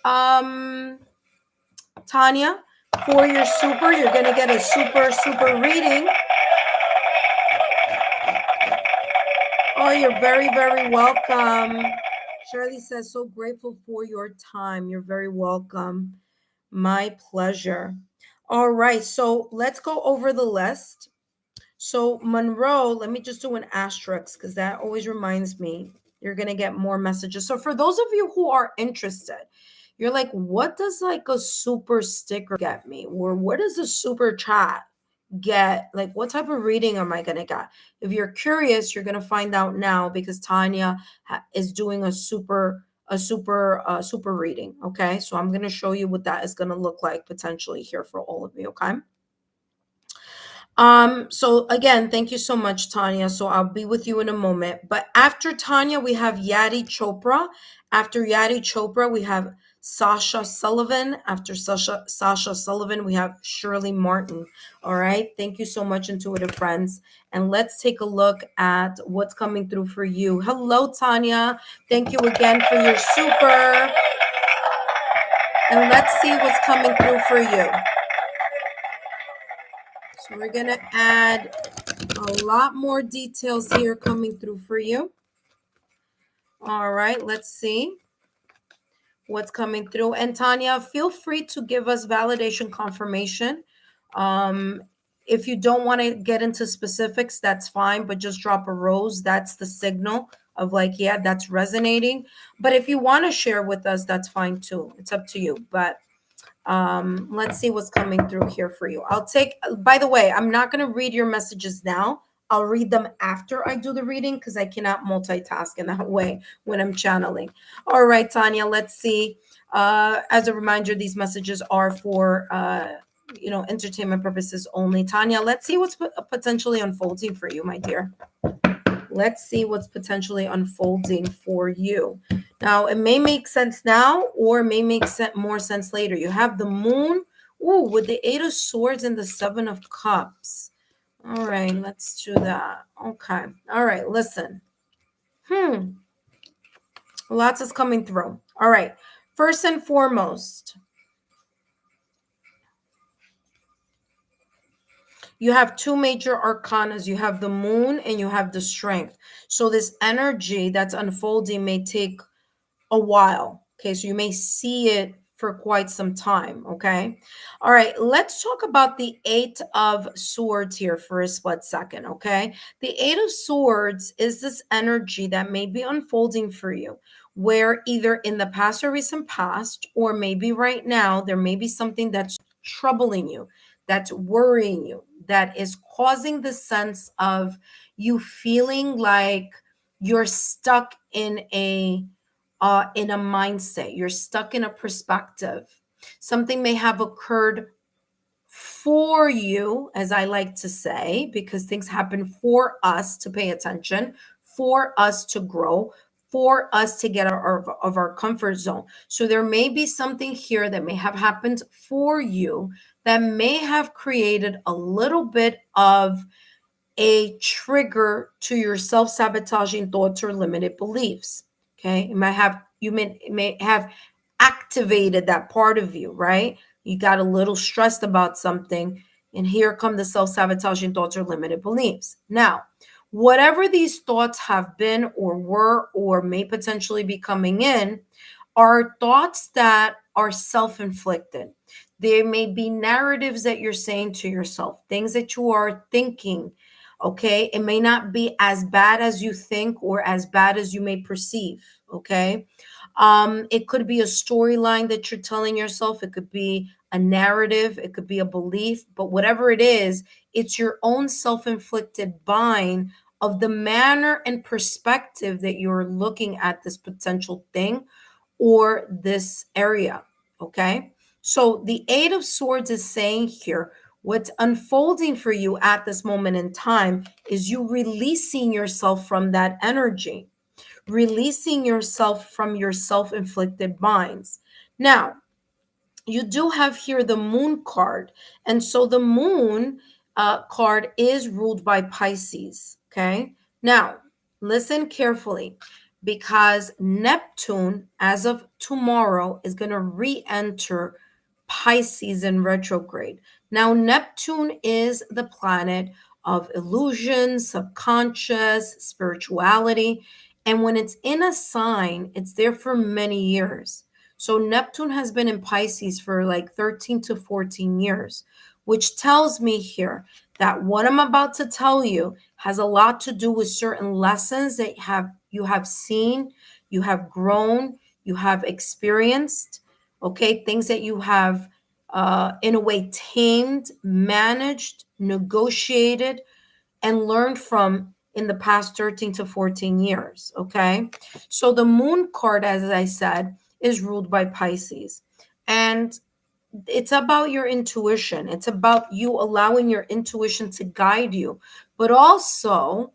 Tanya, for your super. You're going to get a super reading. Oh, you're very, very welcome. Shirley says, so grateful for your time. You're very welcome. My pleasure. All right. So let's go over the list. So Monroe, let me just do an asterisk because that always reminds me you're going to get more messages. So for those of you who are interested, you're like, what does like a super sticker get me? Or what is a super chat get, like, what type of reading am I going to get? If you're curious, you're going to find out now, because Tanya is doing a super reading. Okay, so I'm going to show you what that is going to look like potentially here for all of you. Okay. So again, thank you so much, Tanya. So I'll be with you in a moment. But after Tanya, we have Yadi Chopra. After Yadi Chopra, we have Sasha Sullivan. After Sasha Sullivan, we have Shirley Martin. All right. Thank you so much, intuitive friends. And let's take a look at what's coming through for you. Hello, Tanya. Thank you again for your super. And let's see what's coming through for you. So we're going to add a lot more details here coming through for you. All right, let's see what's coming through. And Tanya, feel free to give us validation confirmation. If you don't want to get into specifics, that's fine, but just drop a rose. That's the signal of, like, yeah, that's resonating. But if you want to share with us, that's fine too. It's up to you. But let's see what's coming through here for you. By the way, I'm not going to read your messages now. I'll read them after I do the reading, because I cannot multitask in that way when I'm channeling. All right, Tanya, let's see. As a reminder, these messages are for entertainment purposes only. Tanya, let's see what's potentially unfolding for you, my dear. Let's see what's potentially unfolding for you. Now, it may make sense now, or it may make more sense later. You have the moon, with the 8 of Swords and the 7 of Cups. All right, let's do that. Okay. All right, listen. Lots is coming through. All right. First and foremost, you have two major arcanas. You have the moon and you have the strength. So this energy that's unfolding may take a while. Okay, so you may see it for quite some time. Okay. All right, let's talk about the 8 of Swords here for a split second. Okay. The 8 of Swords is this energy that may be unfolding for you, where either in the past or recent past, or maybe right now, there may be something that's troubling you, that's worrying you, that is causing the sense of you feeling like you're stuck in a mindset. You're stuck in a perspective. Something may have occurred for you, as I like to say, because things happen for us to pay attention, for us to grow, for us to get out of our comfort zone. So there may be something here that may have happened for you that may have created a little bit of a trigger to your self-sabotaging thoughts or limited beliefs. Okay. You may have activated that part of you, right? You got a little stressed about something, and here come the self-sabotaging thoughts or limited beliefs. Now, whatever these thoughts have been or were or may potentially be coming in are thoughts that are self-inflicted. There may be narratives that you're saying to yourself, things that you are thinking. Okay, it may not be as bad as you think or as bad as you may perceive. Okay, it could be a storyline that you're telling yourself. It could be a narrative. It could be a belief. But whatever it is, it's your own self-inflicted bind of the manner and perspective that you're looking at this potential thing or this area. Okay, so the 8 of Swords is saying here, what's unfolding for you at this moment in time is you releasing yourself from that energy, releasing yourself from your self-inflicted binds. Now, you do have here the moon card. And so the moon card is ruled by Pisces. Okay. Now, listen carefully, because Neptune, as of tomorrow, is going to re enter Pisces in retrograde. Now, Neptune is the planet of illusion, subconscious, spirituality. And when it's in a sign, it's there for many years. So Neptune has been in Pisces for like 13 to 14 years, which tells me here that what I'm about to tell you has a lot to do with certain lessons that you have seen, you have grown, you have experienced, okay, things that you have in a way, tamed, managed, negotiated, and learned from in the past 13 to 14 years. Okay. So the moon card, as I said, is ruled by Pisces. And it's about your intuition. It's about you allowing your intuition to guide you, but also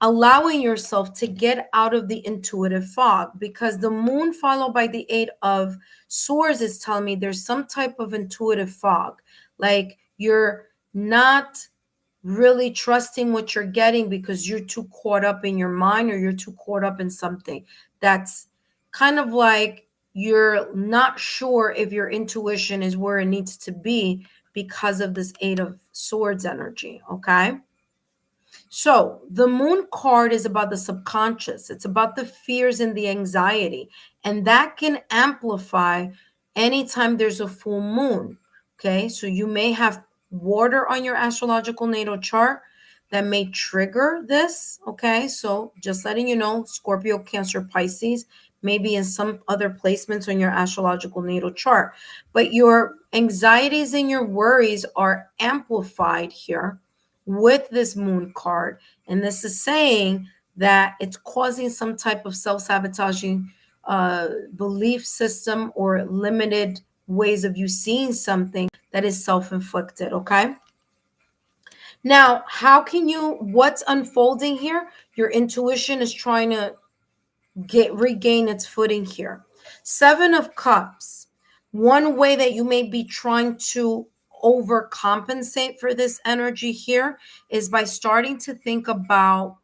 allowing yourself to get out of the intuitive fog, because the moon followed by the 8 of Swords is telling me there's some type of intuitive fog. Like you're not really trusting what you're getting because you're too caught up in your mind, or you're too caught up in something that's kind of like you're not sure if your intuition is where it needs to be because of this 8 of Swords energy. Okay. So the moon card is about the subconscious. It's about the fears and the anxiety. And that can amplify anytime there's a full moon. Okay. So you may have water on your astrological natal chart that may trigger this. Okay. So just letting you know, Scorpio, Cancer, Pisces, maybe in some other placements on your astrological natal chart. But your anxieties and your worries are amplified here with this moon card. And this is saying that it's causing some type of self-sabotaging belief system or limited ways of you seeing something that is self-inflicted. Okay. Now, what's unfolding here? Your intuition is trying to regain its footing here. 7 of Cups. One way that you may be trying to overcompensate for this energy here is by starting to think about,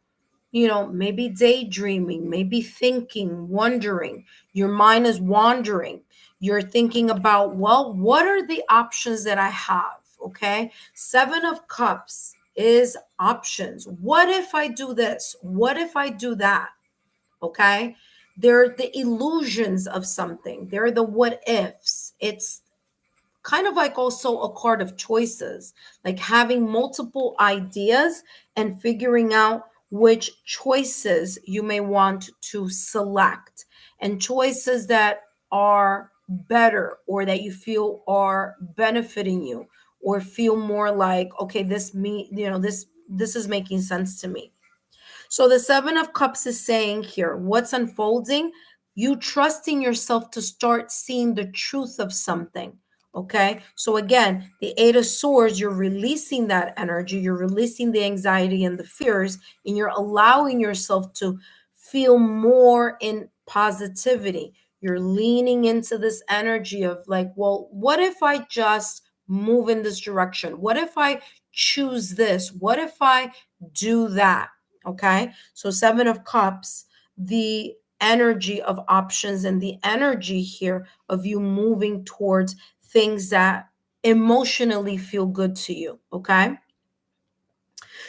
maybe daydreaming, maybe thinking, wondering. Your mind is wandering. You're thinking about, well, what are the options that I have? Okay. 7 of Cups is options. What if I do this? What if I do that? Okay. They're the illusions of something. They're the what ifs. It's kind of like also a card of choices, like having multiple ideas and figuring out which choices you may want to select, and choices that are better or that you feel are benefiting you, or feel more like, okay, this is making sense to me. So the 7 of Cups is saying here, what's unfolding? You trusting yourself to start seeing the truth of something. Okay. So again, the 8 of Swords, you're releasing that energy, you're releasing the anxiety and the fears, and you're allowing yourself to feel more in positivity. You're leaning into this energy of like, well, what if I just move in this direction? What if I choose this? What if I do that? Okay. So 7 of Cups, the energy of options and the energy here of you moving towards things that emotionally feel good to you. Okay.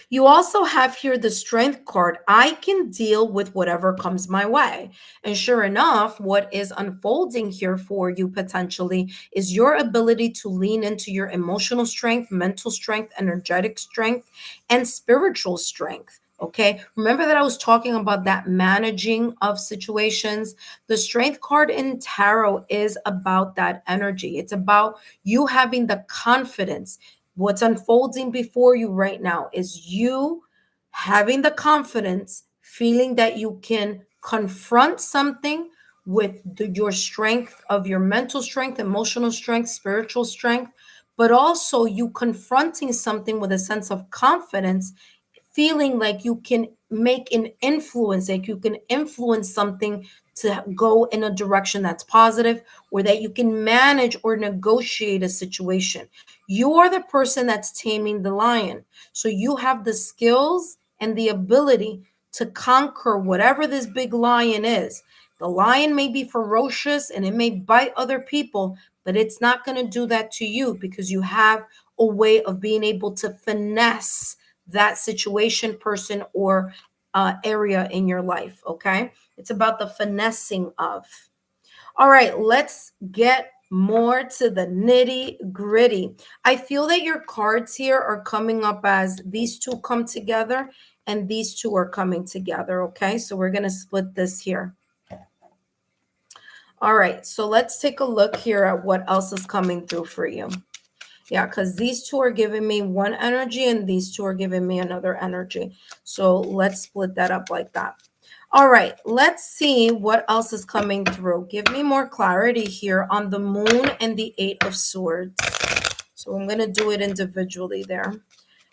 You also have here the Strength card. I can deal with whatever comes my way. And sure enough, what is unfolding here for you potentially is your ability to lean into your emotional strength, mental strength, energetic strength, and spiritual strength. Okay. Remember that I was talking about that managing of situations. The Strength card in tarot is about that energy. It's about you having the confidence. What's unfolding before you right now is you having the confidence, feeling that you can confront something with your strength of your mental strength, emotional strength, spiritual strength, but also you confronting something with a sense of confidence, feeling like you can make an influence, like you can influence something to go in a direction that's positive, or that you can manage or negotiate a situation. You are the person that's taming the lion. So you have the skills and the ability to conquer whatever this big lion is. The lion may be ferocious and it may bite other people, but it's not going to do that to you because you have a way of being able to finesse that situation, person, or area in your life. Okay. It's about the finessing of. All right, let's get more to the nitty gritty. I feel that your cards here are coming up as these two come together and these two are coming together. Okay, so we're going to split this here. All right, so let's take a look here at what else is coming through for you. Yeah, because these two are giving me one energy and these two are giving me another energy. So let's split that up like that. All right, let's see what else is coming through. Give me more clarity here on the moon and the Eight of Swords. So I'm going to do it individually there.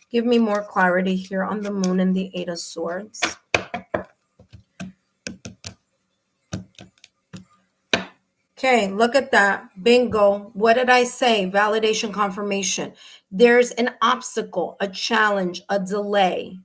Give me more clarity here on the moon and the Eight of Swords. Okay, look at that. Bingo. What did I say? Validation, confirmation. There's an obstacle, a challenge, a delay.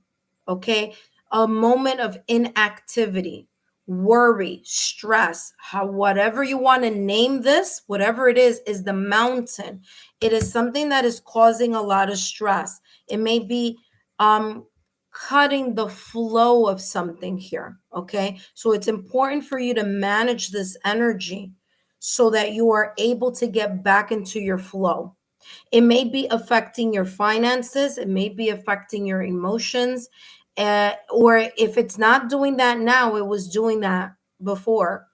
Okay, a moment of inactivity, worry, stress, whatever you want to name this, whatever it is the mountain. It is something that is causing a lot of stress. It may be cutting the flow of something here. Okay, so it's important for you to manage this energy so that you are able to get back into your flow. It may be affecting your finances, it may be affecting your emotions, or if it's not doing that now, it was doing that before.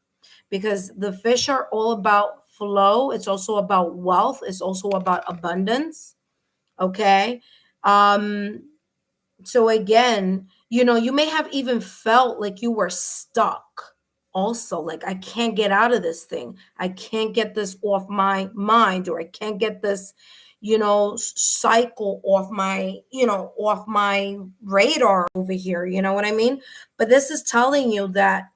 Because the fish are all about flow, it's also about wealth, it's also about abundance. Okay. So again, you may have even felt like you were stuck also, like I can't get out of this thing, I can't get this off my mind, or I can't get this cycle off my radar over here, you know what I mean? But this is telling you that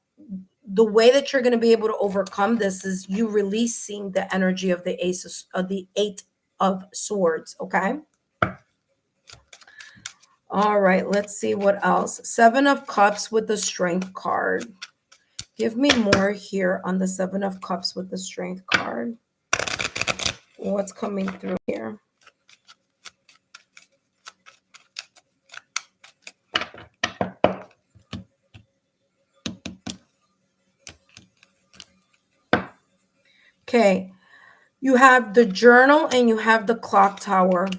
the way that you're going to be able to overcome this is you releasing the energy of the Eight of Swords. Okay. All right, let's see what else. Seven of Cups with the Strength card. Give me more here on the Seven of Cups with the Strength card. What's coming through here? Okay, you have the Journal and you have the Clock Tower.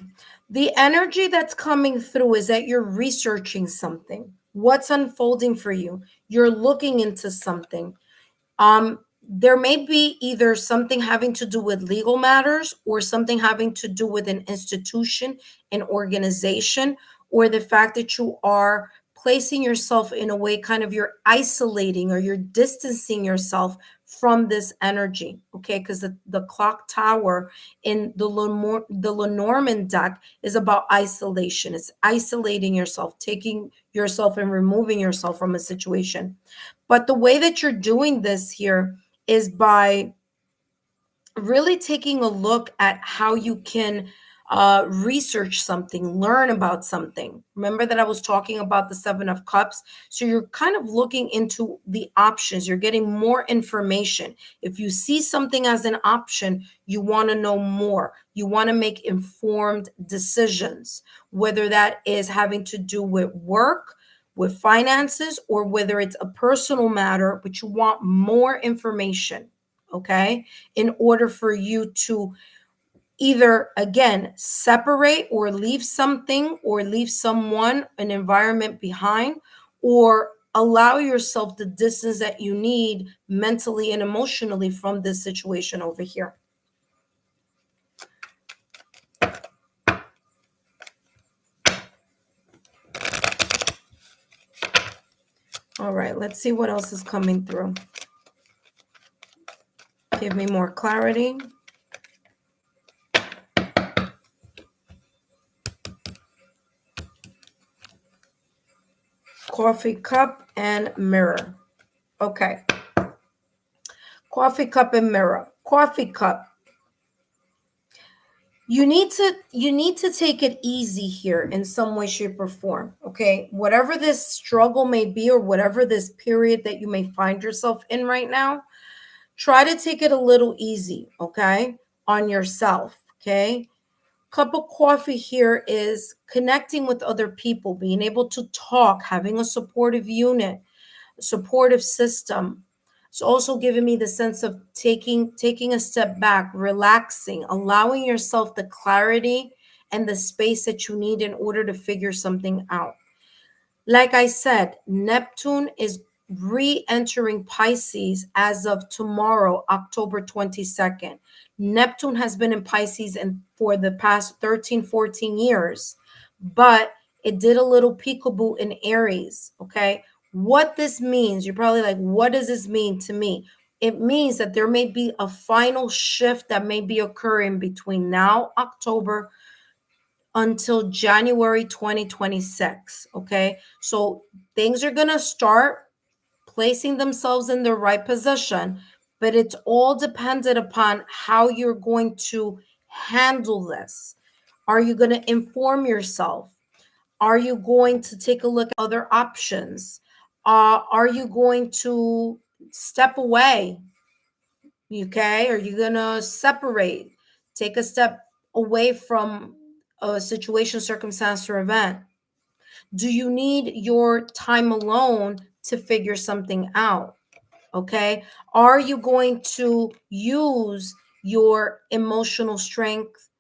The energy that's coming through is that you're researching something. What's unfolding for you? You're looking into something. There may be either something having to do with legal matters or something having to do with an institution, an organization, or the fact that you are placing yourself in a way kind of you're isolating or you're distancing yourself from this energy. Okay, because the Clock Tower in the Lenormand deck is about isolation. It's isolating yourself, taking yourself and removing yourself from a situation. But the way that you're doing this here is by really taking a look at how you can research something, learn about something. Remember that I was talking about the Seven of Cups? So you're kind of looking into the options, you're getting more information. If you see something as an option, you want to know more. You want to make informed decisions, whether that is having to do with work, with finances, or whether it's a personal matter, but you want more information. Okay, in order for you to either again separate or leave something or leave someone, an environment behind, or allow yourself the distance that you need mentally and emotionally from this situation over here. All right, let's see what else is coming through. Give me more clarity. Coffee cup and mirror. Okay. Coffee cup and mirror. Coffee cup. You need to take it easy here in some way, shape, or form. Okay. Whatever this struggle may be, or whatever this period that you may find yourself in right now, try to take it a little easy, okay, on yourself. Okay. Cup of coffee here is connecting with other people, being able to talk, having a supportive unit, supportive system. It's also giving me the sense of taking a step back, relaxing, allowing yourself the clarity and the space that you need in order to figure something out. Like I said, Neptune is re-entering Pisces as of tomorrow, October 22nd. Neptune has been in Pisces for the past 13, 14 years, but it did a little peekaboo in Aries, okay? What this means, you're probably like, what does this mean to me? It means that there may be a final shift that may be occurring between now, October, until January 2026, okay? So things are going to start placing themselves in the right position, but it's all dependent upon how you're going to handle this. Are you going to inform yourself? Are you going to take a look at other options? Are you going to step away? Okay, are you going to separate, take a step away from a situation, circumstance, or event? Do you need your time alone to figure something out? Okay. Are you going to use your emotional strength,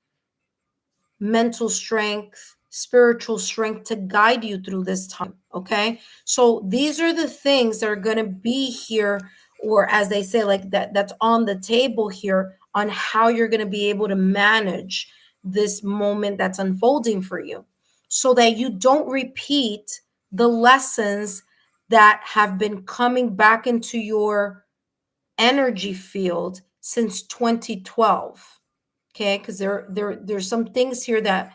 mental strength, spiritual strength to guide you through this time? Okay. So these are the things that are going to be here, or as they say, like that's on the table here on how you're going to be able to manage this moment that's unfolding for you so that you don't repeat the lessons that have been coming back into your energy field since 2012. Okay, because there's some things here that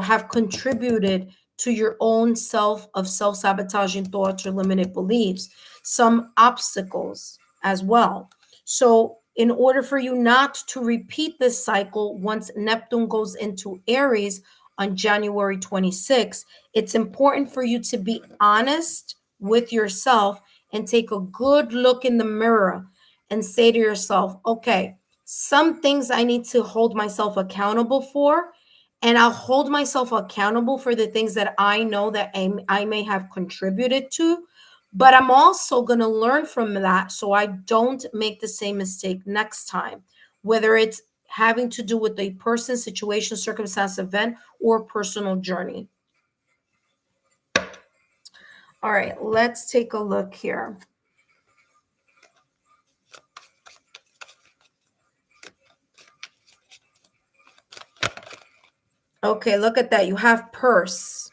have contributed to your own self-sabotaging thoughts or limited beliefs, some obstacles as well. So in order for you not to repeat this cycle once Neptune goes into Aries on January 26th, it's important for you to be honest with yourself and take a good look in the mirror and say to yourself, okay, some things I need to hold myself accountable for, and I'll hold myself accountable for the things that I know that I may have contributed to, but I'm also going to learn from that so I don't make the same mistake next time, whether it's having to do with a person, situation, circumstance, event, or personal journey. All right, let's take a look here. Okay, look at that. You have purse.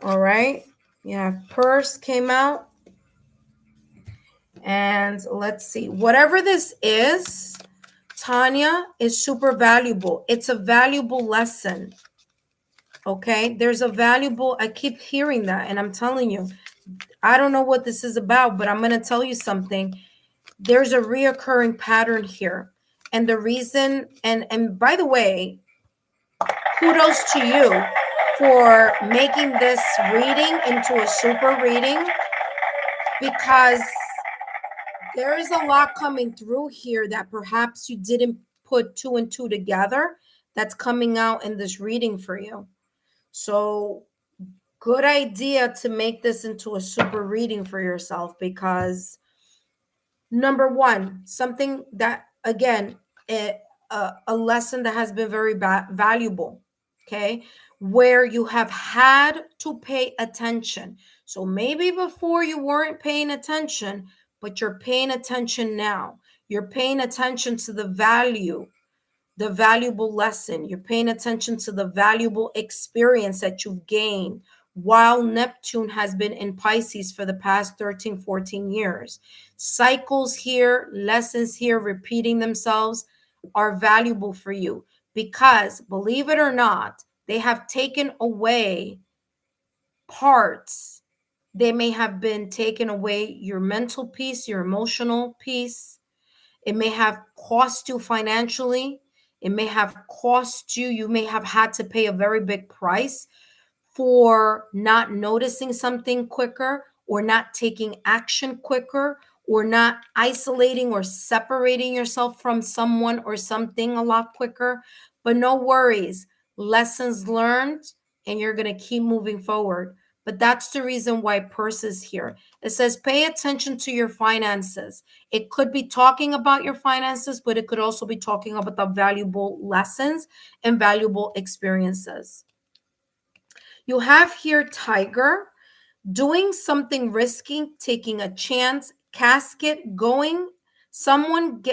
All right. You have purse came out. And let's see. Whatever this is, Tanya, is super valuable. It's a valuable lesson. Okay. There's a valuable, I keep hearing that. And I'm telling you, I don't know what this is about, but I'm going to tell you something. There's a reoccurring pattern here. And the reason, and by the way, kudos to you for making this reading into a super reading, because there is a lot coming through here that perhaps you didn't put two and two together that's coming out in this reading for you. So good idea to make this into a super reading for yourself, because number one, something that, again, a lesson that has been very valuable, okay, where you have had to pay attention. So maybe before you weren't paying attention, but you're paying attention now. You're paying attention to the value, the valuable lesson. You're paying attention to the valuable experience that you've gained while Neptune has been in Pisces for the past 13, 14 years. Cycles here, lessons here, repeating themselves are valuable for you because, believe it or not, they have taken away parts. They may have been taken away your mental peace, your emotional peace. It may have cost you financially. It may have cost you. You may have had to pay a very big price for not noticing something quicker, or not taking action quicker, or not isolating or separating yourself from someone or something a lot quicker. But no worries, lessons learned, and you're going to keep moving forward. But that's the reason why purse is here. It says pay attention to your finances. It could be talking about your finances, but it could also be talking about the valuable lessons and valuable experiences. You have here tiger, doing something risky, taking a chance, casket, someone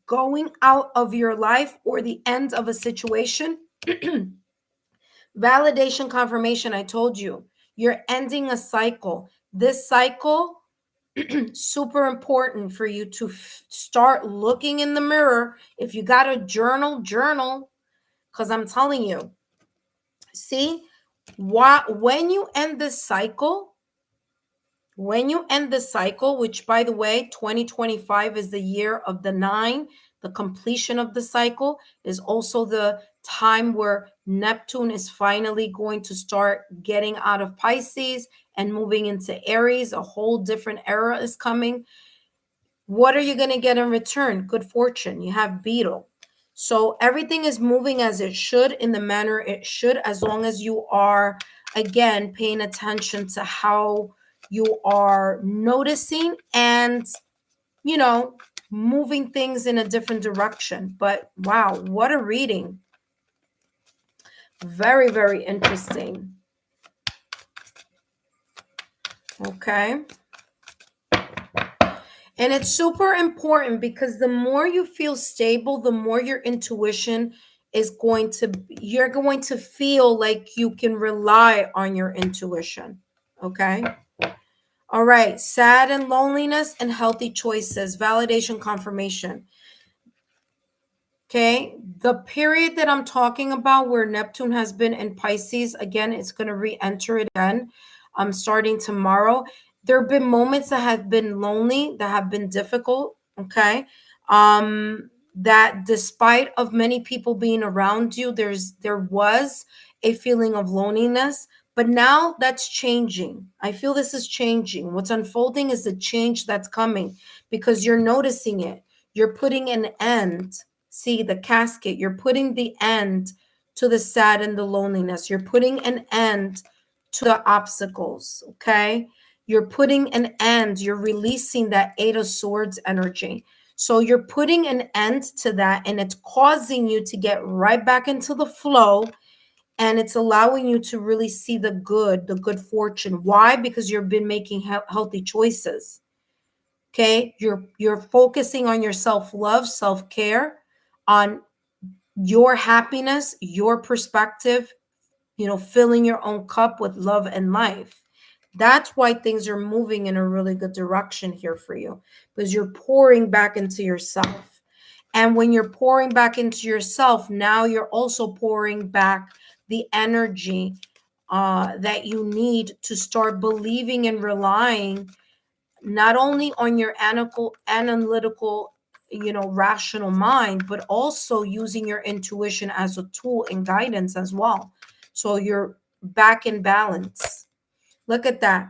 going out of your life, or the end of a situation. Validation, confirmation, I told you, you're ending a cycle. This cycle, super important for you to start looking in the mirror. If you got a journal, because I'm telling you, see, when you end this cycle, which by the way, 2025 is the year of the 9, the completion of the cycle, is also the time where Neptune is finally going to start getting out of Pisces and moving into Aries. A whole different era is coming. What are you going to get in return? Good fortune. You have Beetle. So everything is moving as it should, in the manner it should, as long as you are, again, paying attention to how you are noticing and, moving things in a different direction. But wow, what a reading. Very, very interesting. Okay. And it's super important, because the more you feel stable, the more your intuition you're going to feel like you can rely on your intuition. Okay. All right. Sad and loneliness and healthy choices. Validation, confirmation. Okay. The period that I'm talking about, where Neptune has been in Pisces, again, it's going to re-enter it again. Starting tomorrow. There have been moments that have been lonely, that have been difficult. Okay. That despite of many people being around you, there was a feeling of loneliness, but now that's changing. I feel this is changing. What's unfolding is the change that's coming, because you're noticing it. You're putting an end. See the casket. You're putting the end to the sad and the loneliness. You're putting an end to the obstacles. Okay. You're putting an end. You're releasing that 8 of Swords energy. So you're putting an end to that, and it's causing you to get right back into the flow, and it's allowing you to really see the good fortune. Why? Because you've been making healthy choices. Okay? You're focusing on your self-love, self-care, on your happiness, your perspective, filling your own cup with love and life. That's why things are moving in a really good direction here for you, because you're pouring back into yourself. And when you're pouring back into yourself, now you're also pouring back the energy that you need to start believing and relying not only on your analytical, rational mind, but also using your intuition as a tool and guidance as well. So you're back in balance. Look at that.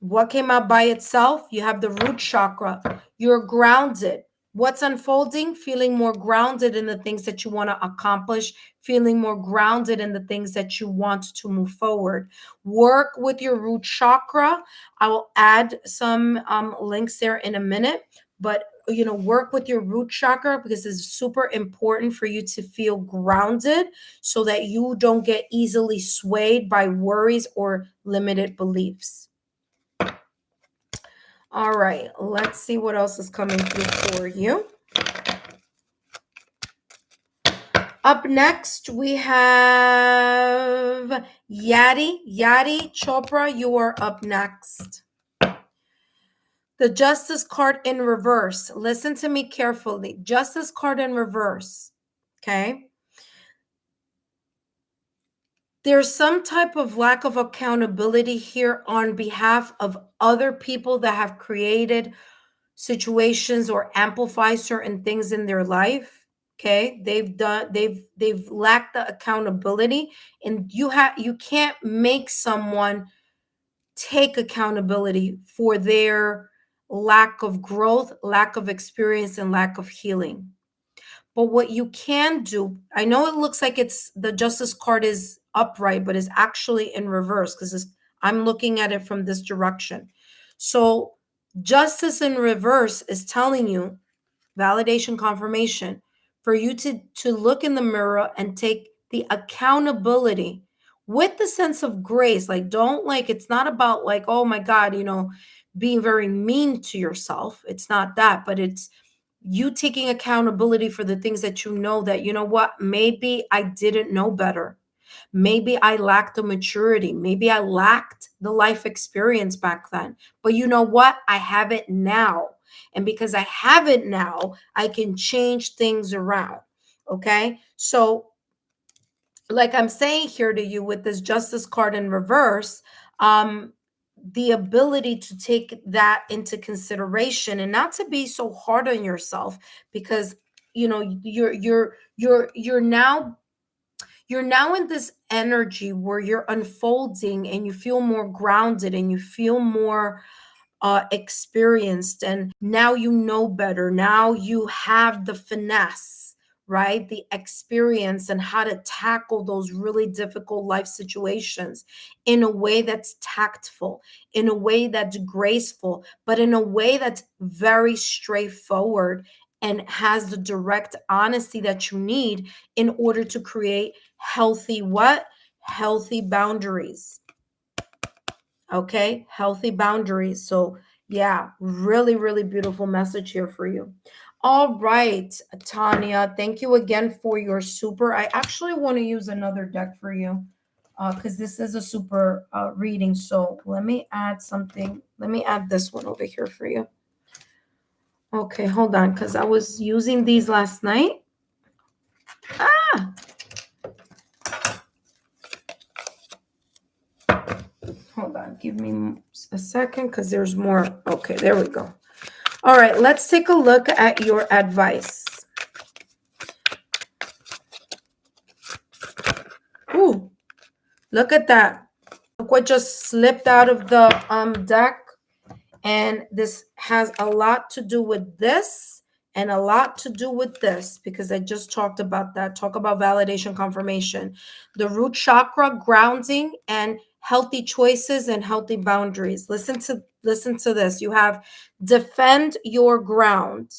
What came out by itself? You have the root chakra. You're grounded. What's unfolding? Feeling more grounded in the things that you want to accomplish, feeling more grounded in the things that you want to move forward. Work with your root chakra. I will add some links there in a minute, but work with your root chakra, because it's super important for you to feel grounded, so that you don't get easily swayed by worries or limited beliefs. All right, let's see what else is coming through for you. Up next, we have Yadi Chopra. You are up next. The Justice card in reverse. Listen to me carefully. Justice card in reverse. Okay. There's some type of lack of accountability here on behalf of other people that have created situations or amplify certain things in their life. Okay, they've lacked the accountability, and you can't make someone take accountability for their lack of growth, lack of experience, and lack of healing. But what you can do, I know it looks like it's the Justice card is upright, but it's actually in reverse, because I'm looking at it from this direction. So Justice in reverse is telling you, validation, confirmation, for you to look in the mirror and take the accountability. with the sense of grace. Like, don't, like, it's not about like, oh my God, being very mean to yourself. It's not that, but it's you taking accountability for the things that that, what, maybe I didn't know better. Maybe I lacked the maturity. Maybe I lacked the life experience back then. But you know what? I have it now. And because I have it now, I can change things around. Okay. So, like I'm saying here to you with this justice card in reverse, the ability to take that into consideration and not to be so hard on yourself, because you're now in this energy where you're unfolding and you feel more grounded and you feel more experienced, and now you know better. Now you have the finesse, right? The experience and how to tackle those really difficult life situations in a way that's tactful, in a way that's graceful, but in a way that's very straightforward and has the direct honesty that you need in order to create healthy what? Healthy boundaries. Okay, healthy boundaries. So, yeah, really, really beautiful message here for you. All right, Tanya, thank you again for your super. I actually want to use another deck for you because this is a super reading. So, let me add something. Let me add this one over here for you. Okay, hold on, because I was using these last night. Ah! Hold on, give me a second because there's more. Okay, there we go. All right, let's take a look at your advice. Ooh, look at that. Look what just slipped out of the deck. And this has a lot to do with this and a lot to do with this, because I just talked about that. Talk about validation, confirmation, the root chakra, grounding, and healthy choices and healthy boundaries. Listen to this. You have defend your ground.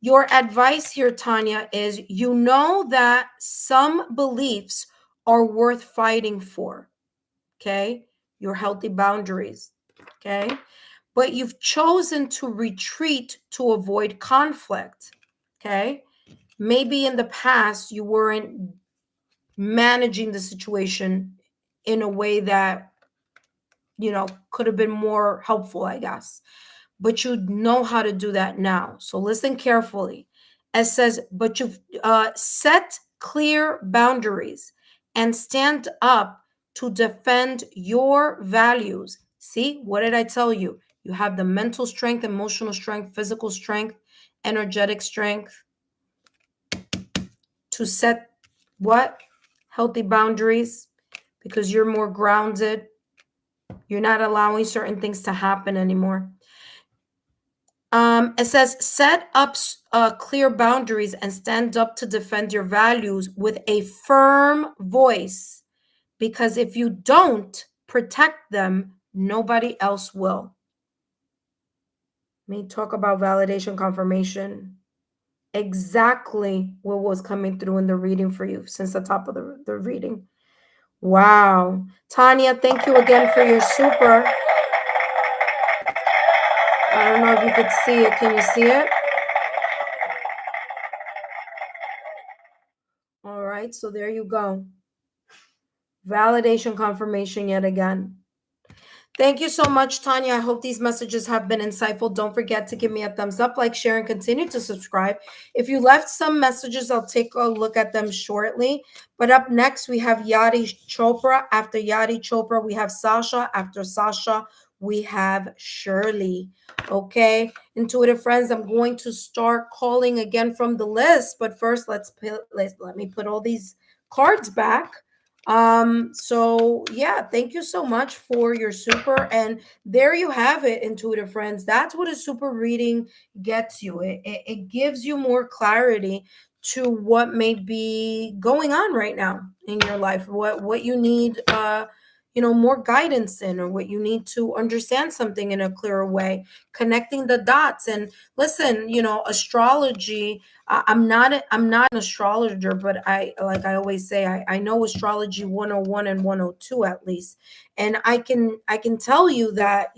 Your advice here, Tanya, is that some beliefs are worth fighting for. Okay. Your healthy boundaries. Okay. But you've chosen to retreat to avoid conflict. Okay. Maybe in the past you weren't managing the situation in a way that, could have been more helpful, I guess. But you know how to do that now. So listen carefully. It says, but you've set clear boundaries and stand up to defend your values. See, what did I tell you? You have the mental strength, emotional strength, physical strength, energetic strength to set what? Healthy boundaries, because you're more grounded. You're not allowing certain things to happen anymore. It says, set up clear boundaries and stand up to defend your values with a firm voice, because if you don't protect them, nobody else will. Let me talk about validation, confirmation. Exactly what was coming through in the reading for you since the top of the reading. Wow. Tanya, thank you again for your super. I don't know if you could see it. Can you see it? All right, so there you go. Validation, confirmation yet again. Thank you so much, Tanya. I hope these messages have been insightful. Don't forget to give me a thumbs up, like, share, and continue to subscribe. If you left some messages, I'll take a look at them shortly. But up next, we have Yadi Chopra. After Yadi Chopra, we have Sasha. After Sasha, we have Shirley. Okay, intuitive friends, I'm going to start calling again from the list. But first, let me put all these cards back. So yeah, thank you so much for your super. And there you have it, intuitive friends. That's what a super reading gets you. It gives you more clarity to what may be going on right now in your life, what you need more guidance in, or what you need to understand something in a clearer way, connecting the dots. And listen, astrology, I'm not an astrologer, but I always say, I know astrology 101 and 102 at least. And I can tell you that,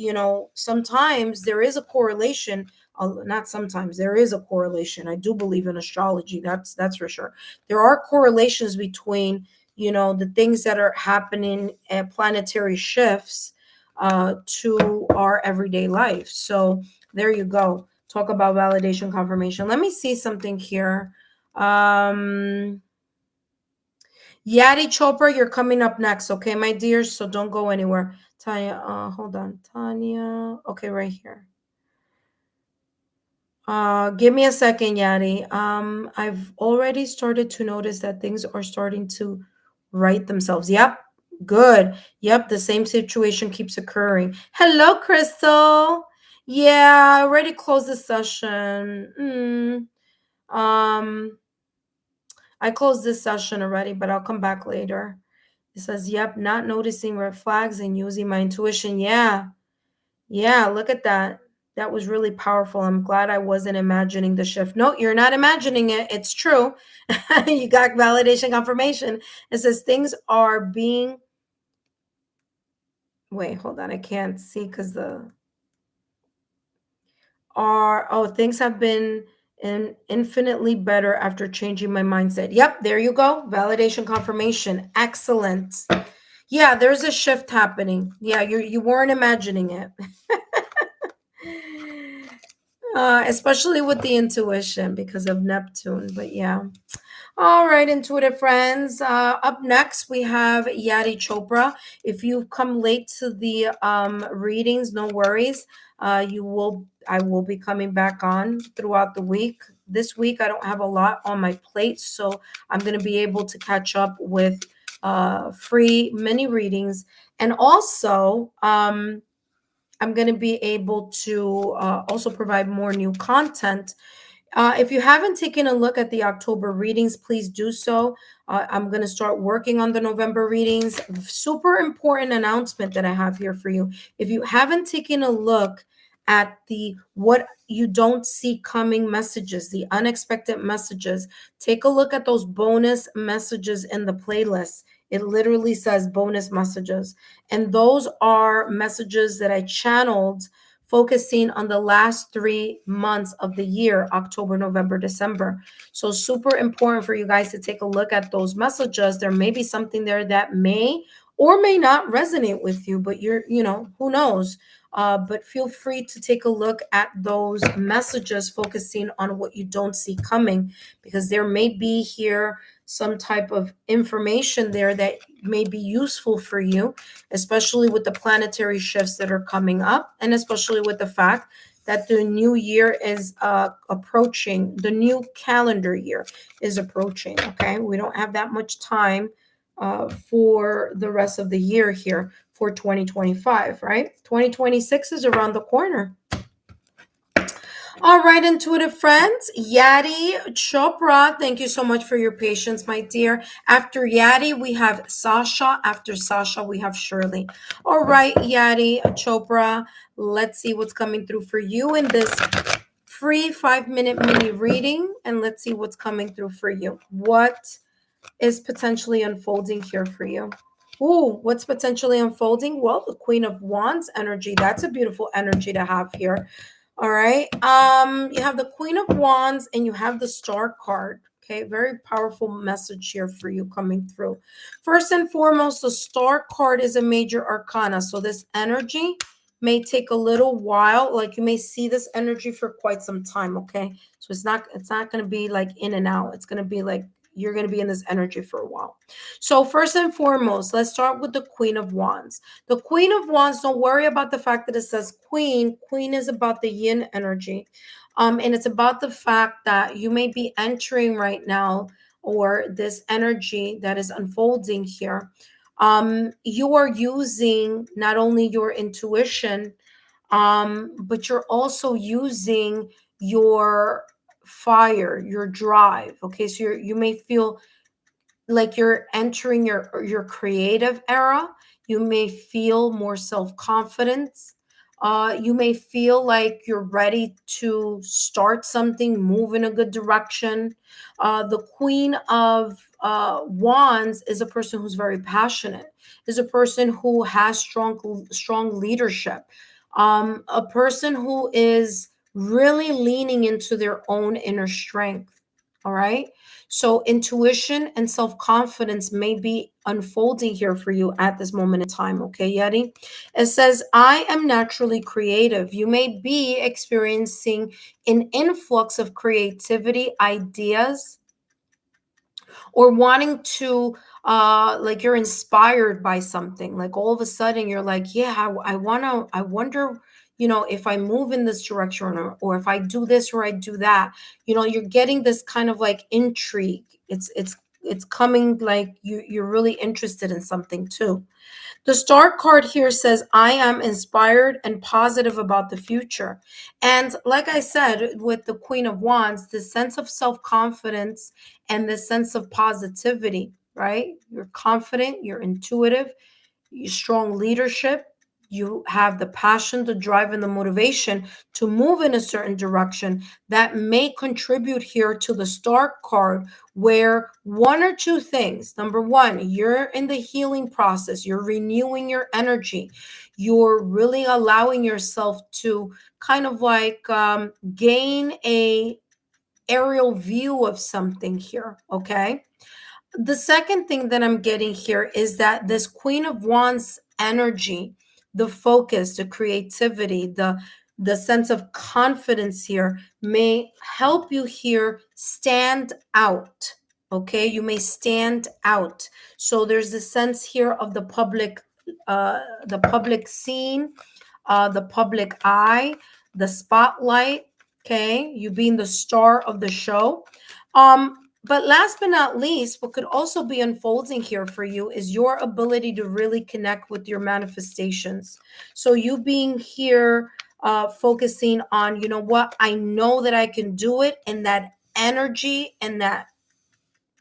sometimes there is a correlation. Not sometimes, there is a correlation. I do believe in astrology, that's for sure. There are correlations between, the things that are happening at planetary shifts to our everyday life. So there you go. Talk about validation, confirmation. Let me see something here. Yadi Chopra, you're coming up next, okay, my dears? So don't go anywhere. Tanya, hold on. Tanya, okay, right here. Give me a second, Yadi. I've already started to notice that things are starting to right themselves. Yep, good. Yep, the same situation keeps occurring. Hello, Crystal. Yeah, I already closed the session. I closed this session already, but I'll come back later. It says, yep, not noticing red flags and using my intuition. Yeah. Yeah, look at that. That was really powerful. I'm glad I wasn't imagining the shift. No, you're not imagining it. It's true. You got validation, confirmation. It says things are being. Wait, hold on. I can't see because things have been infinitely better after changing my mindset. Yep, there you go. Validation, confirmation. Excellent. Yeah, there's a shift happening. Yeah, you weren't imagining it. Especially with the intuition because of Neptune. But yeah. All right, intuitive friends. Up next, we have Yadi Chopra. If you've come late to the readings, no worries. I will be coming back on throughout the week. This week, I don't have a lot on my plate, so I'm going to be able to catch up with free mini readings. And also, I'm going to be able to also provide more new content. If you haven't taken a look at the October readings, please do so. I'm going to start working on the November readings. Super important announcement that I have here for you. If you haven't taken a look at the what you don't see coming messages, the unexpected messages, take a look at those bonus messages in the playlist. It literally says bonus messages. And those are messages that I channeled focusing on the last 3 months of the year, October, November, December. So super important for you guys to take a look at those messages. There may be something there that may or may not resonate with you, but who knows? But feel free to take a look at those messages focusing on what you don't see coming, because there may be here some type of information there that may be useful for you, especially with the planetary shifts that are coming up, and especially with the fact that the new year is approaching, the new calendar year is approaching. Okay, we don't have that much time for the rest of the year here for 2025, right? 2026 is around the corner. All right, intuitive friends, Yadi Chopra, thank you so much for your patience, my dear. After Yadi, we have Sasha. After Sasha, we have Shirley. All right, Yadi Chopra, let's see what's coming through for you in this free 5-minute mini reading, and let's see what's coming through for you. What is potentially unfolding here for you? Ooh, what's potentially unfolding? Well, the Queen of Wands energy. That's a beautiful energy to have here. All right. You have the Queen of Wands and you have the Star card. Okay, very powerful message here for you coming through. First and foremost, the Star card is a major arcana. So this energy may take a little while. Like you may see this energy for quite some time. Okay. So it's not going to be like in and out. It's going to be like you're going to be in this energy for a while. So first and foremost, let's start with the Queen of Wands. The Queen of Wands, don't worry about the fact that it says Queen. Queen is about the yin energy. And it's about the fact that you may be entering right now, or this energy that is unfolding here. You are using not only your intuition, but you're also using your fire, your drive. Okay, so you may feel like you're entering your creative era. You may feel more self-confidence. You may feel like you're ready to start something, move in a good direction. The Queen of Wands is a person who's very passionate, is a person who has strong leadership, a person who is really leaning into their own inner strength. All right. So intuition and self-confidence may be unfolding here for you at this moment in time. Okay, Yeti? It says, I am naturally creative. You may be experiencing an influx of creativity, ideas, or wanting to like you're inspired by something, like all of a sudden you're like, yeah, I wonder, if I move in this direction, or if I do this or I do that. You're getting this kind of like intrigue. It's coming, like you're really interested in something too. The Star card here says, I am inspired and positive about the future. And like I said, with the Queen of Wands, the sense of self confidence and the sense of positivity, right? You're confident, you're intuitive, strong leadership. You have the passion, the drive, and the motivation to move in a certain direction that may contribute here to the Star card, where one or two things. Number one, you're in the healing process, you're renewing your energy, you're really allowing yourself to kind of like gain a aerial view of something here. Okay, the second thing that I'm getting here is that this Queen of Wands energy, the focus, the creativity, the sense of confidence here may help you here stand out. Okay, you may stand out. So there's a sense here of the public scene, the public eye, the spotlight. Okay, you being the star of the show. But last but not least, what could also be unfolding here for you is your ability to really connect with your manifestations. So you being here, focusing on, what, I know that I can do it, and that energy and that,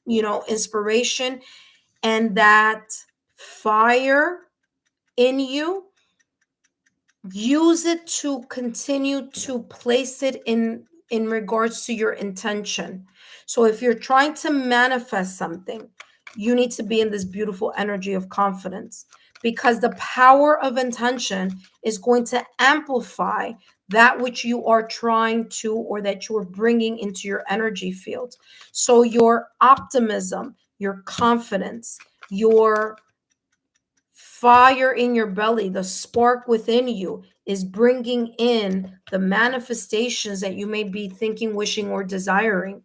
inspiration and that fire in you, use it to continue to place it in regards to your intention. So if you're trying to manifest something, you need to be in this beautiful energy of confidence, because the power of intention is going to amplify that which you are trying to, or that you are bringing into your energy field. So your optimism, your confidence, your fire in your belly, the spark within you, is bringing in the manifestations that you may be thinking, wishing, or desiring.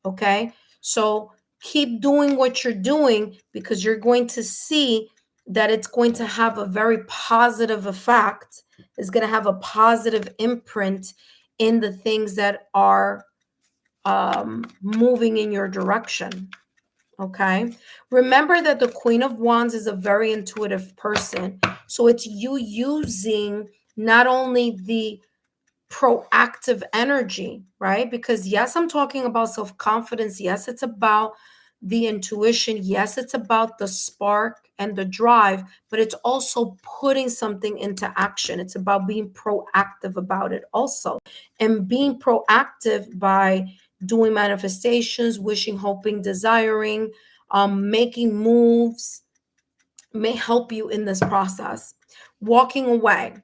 Okay. So keep doing what you're doing, because you're going to see that it's going to have a very positive effect. It's going to have a positive imprint in the things that are moving in your direction. Okay. Remember that the Queen of Wands is a very intuitive person. So it's you using not only the proactive energy, right? Because yes, I'm talking about self-confidence. Yes, it's about the intuition. Yes, it's about the spark and the drive, but it's also putting something into action. It's about being proactive about it also. And being proactive by doing manifestations, wishing, hoping, desiring, making moves, may help you in this process. Walking away.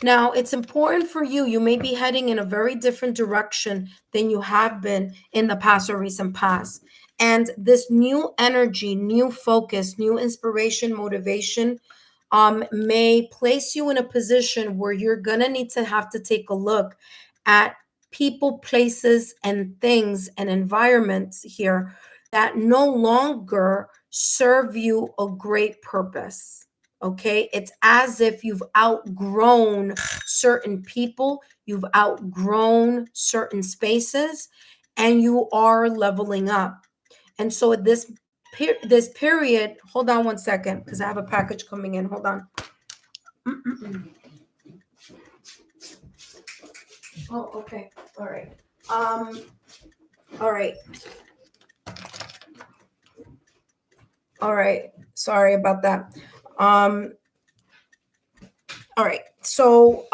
Now, it's important for you. You may be heading in a very different direction than you have been in the past or recent past. And this new energy, new focus, new inspiration, motivation may place you in a position where you're going to need to have to take a look at people, places, and things and environments here that no longer serve you a great purpose. Okay, it's as if you've outgrown certain people, you've outgrown certain spaces, and you are leveling up. And so at this period, hold on one second, because I have a package coming in. Hold on. Oh, okay. All right. All right. All right. Sorry about that. All right. So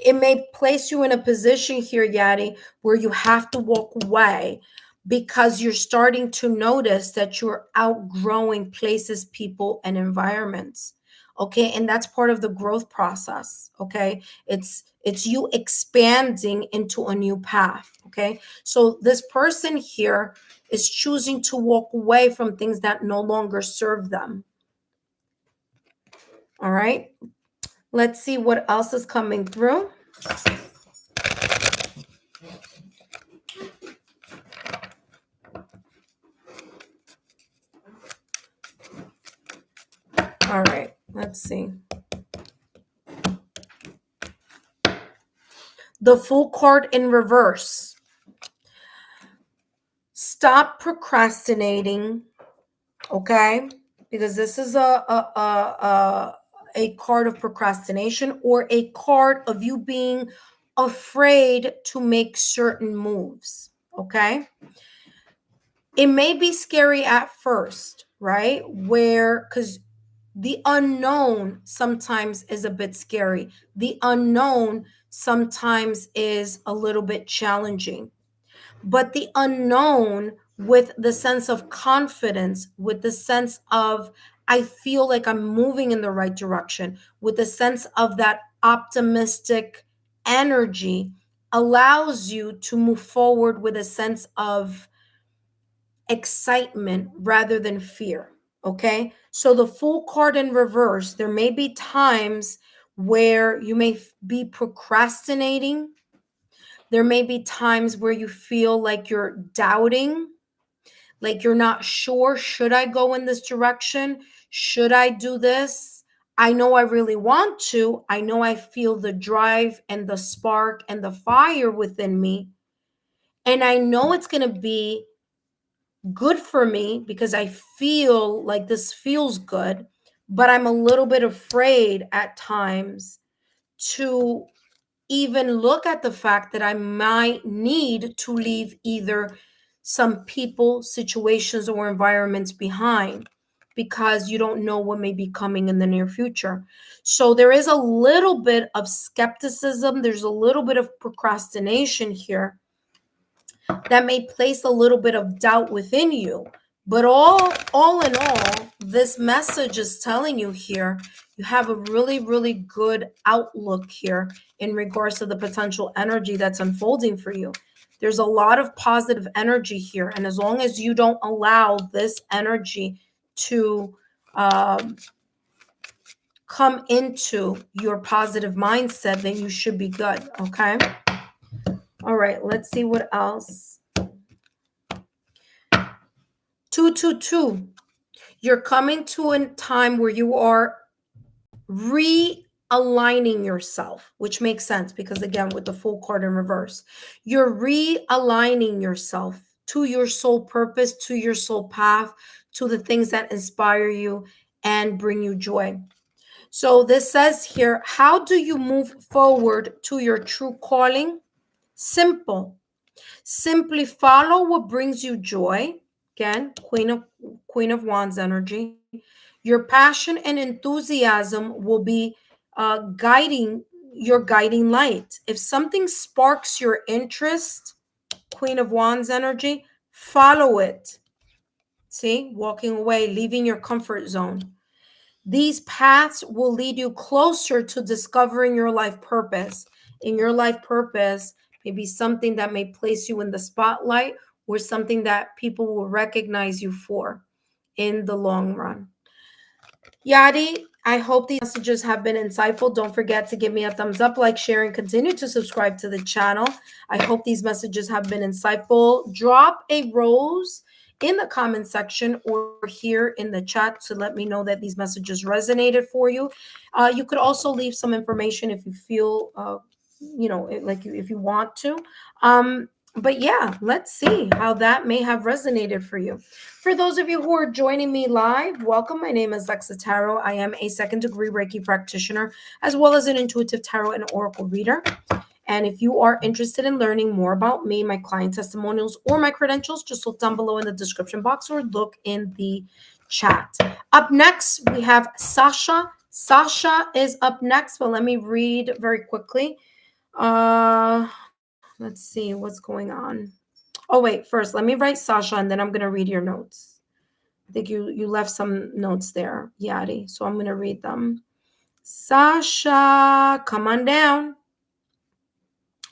it may place you in a position here, Yadi, where you have to walk away because you're starting to notice that you're outgrowing places, people, and environments. Okay. And that's part of the growth process. Okay. It's you expanding into a new path. Okay. So this person here is choosing to walk away from things that no longer serve them. All right. Let's see what else is coming through. All right, let's see. The Fool card in reverse. Stop procrastinating, okay? Because this is a card of procrastination, or a card of you being afraid to make certain moves, okay? It may be scary at first, right? Because the unknown sometimes is a bit scary. The unknown sometimes is a little bit challenging. But the unknown, with the sense of confidence, with the sense of, I feel like I'm moving in the right direction, with the sense of that optimistic energy, allows you to move forward with a sense of excitement rather than fear. Okay. So the Fool card in reverse, there may be times where you may be procrastinating. There may be times where you feel like you're doubting, like you're not sure. Should I go in this direction? Should I do this? I know I really want to. I know I feel the drive and the spark and the fire within me. And I know it's going to be good for me because I feel like this feels good, but I'm a little bit afraid at times to even look at the fact that I might need to leave either some people, situations, or environments behind, because you don't know what may be coming in the near future. So there is a little bit of skepticism, there's a little bit of procrastination here that may place a little bit of doubt within you. But all in all, this message is telling you here, you have a really, really good outlook here in regards to the potential energy that's unfolding for you. There's a lot of positive energy here. And as long as you don't allow this energy to come into your positive mindset, then you should be good. Okay. All right. Let's see what else. 222. You're coming to a time where you are realigning yourself, which makes sense because, again, with the Fool card in reverse, you're realigning yourself to your soul purpose, to your soul path, to the things that inspire you and bring you joy. So this says here, how do you move forward to your true calling? Simple. Simply follow what brings you joy. Again, Queen of Wands energy. Your passion and enthusiasm will be guiding your guiding light. If something sparks your interest, Queen of Wands energy, follow it. See, walking away, leaving your comfort zone. These paths will lead you closer to discovering your life purpose. In your life purpose, maybe something that may place you in the spotlight, or something that people will recognize you for in the long run. Yadi, I hope these messages have been insightful. Don't forget to give me a thumbs up, like, share, and continue to subscribe to the channel. I hope these messages have been insightful. Drop a rose in the comment section or here in the chat to let me know that these messages resonated for you. You could also leave some information if you feel, like if you want to. But yeah, let's see how that may have resonated for you. For those of you who are joining me live, welcome. My name is Lexa Tarot. I am a second-degree Reiki practitioner, as well as an intuitive tarot and oracle reader. And if you are interested in learning more about me, my client testimonials, or my credentials, just look down below in the description box or look in the chat. Up next, we have Sasha Sasha is up next, but let me read very quickly. Let's see what's going on. Oh wait, first let me write Sasha and then I'm gonna read your notes. I think you left some notes there, Yadi. So I'm gonna read them. Sasha, come on down.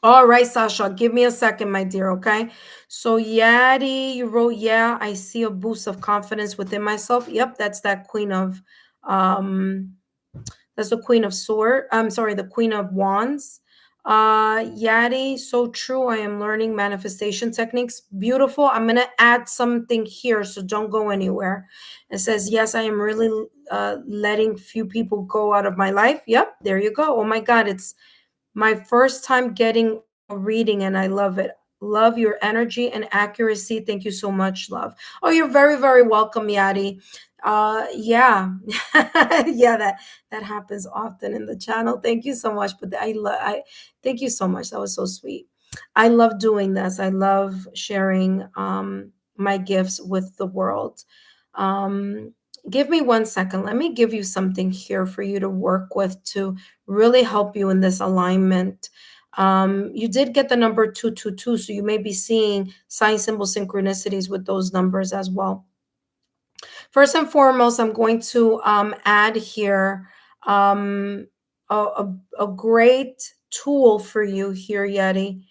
All right, Sasha, give me a second, my dear, okay? So, Yadi, you wrote, yeah, I see a boost of confidence within myself. Yep, that's that um, that's the Queen of Sword. I'm sorry, the Queen of Wands. Yadi, so true. I am learning manifestation techniques. Beautiful. I'm gonna add something here, so don't go anywhere. It says, yes, I am really letting few people go out of my life. Yep, there you go. Oh my God, it's my first time getting a reading and I love it. Love your energy and accuracy. Thank you so much, love. Oh, you're very, very welcome, Yadi. Yeah. Yeah, that happens often in the channel. Thank you so much. But I thank you so much. That was so sweet. I love doing this. I love sharing my gifts with the world. Um give me 1 second. Let me give you something here for you to work with to really help you in this alignment. You did get the number 222, so you may be seeing sign symbol synchronicities with those numbers as well. First and foremost, I'm going to add here um, a great tool for you here, Yeti.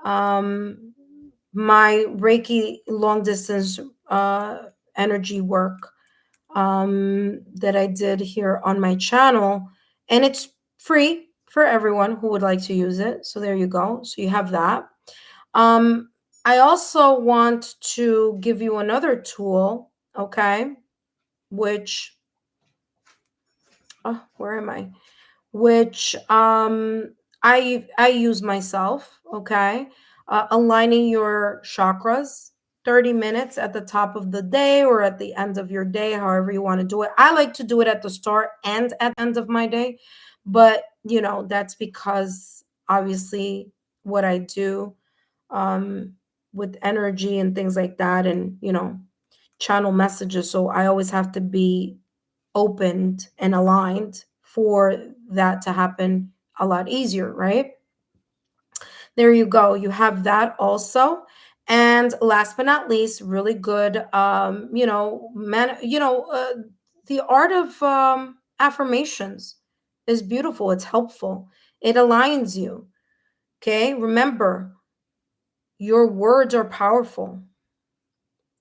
Um, my Reiki long distance energy work that I did here on my channel, and it's free for everyone who would like to use it. So there you go. So you have that. Um, I also want to give you another tool, okay, which where am I? Which I use myself, okay? Aligning your chakras 30 minutes at the top of the day or at the end of your day, however you want to do it. I like to do it at the start and at the end of my day, but that's because obviously what I do um with energy and things like that, and channel messages, so I always have to be opened and aligned for that to happen a lot easier, right? There you go. You have that also. And last but not least, really good, the art of affirmations is beautiful. It's helpful. It aligns you. Okay. Remember, your words are powerful.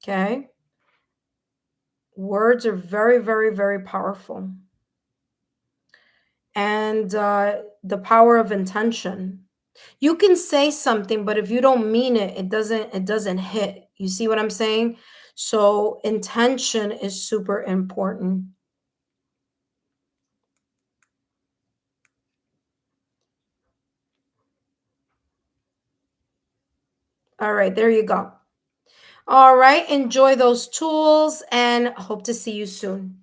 Okay. Words are very, very, very powerful. And the power of intention. You can say something, but if you don't mean it, it doesn't hit. You see what I'm saying? So intention is super important. All right, there you go. All right, enjoy those tools and hope to see you soon.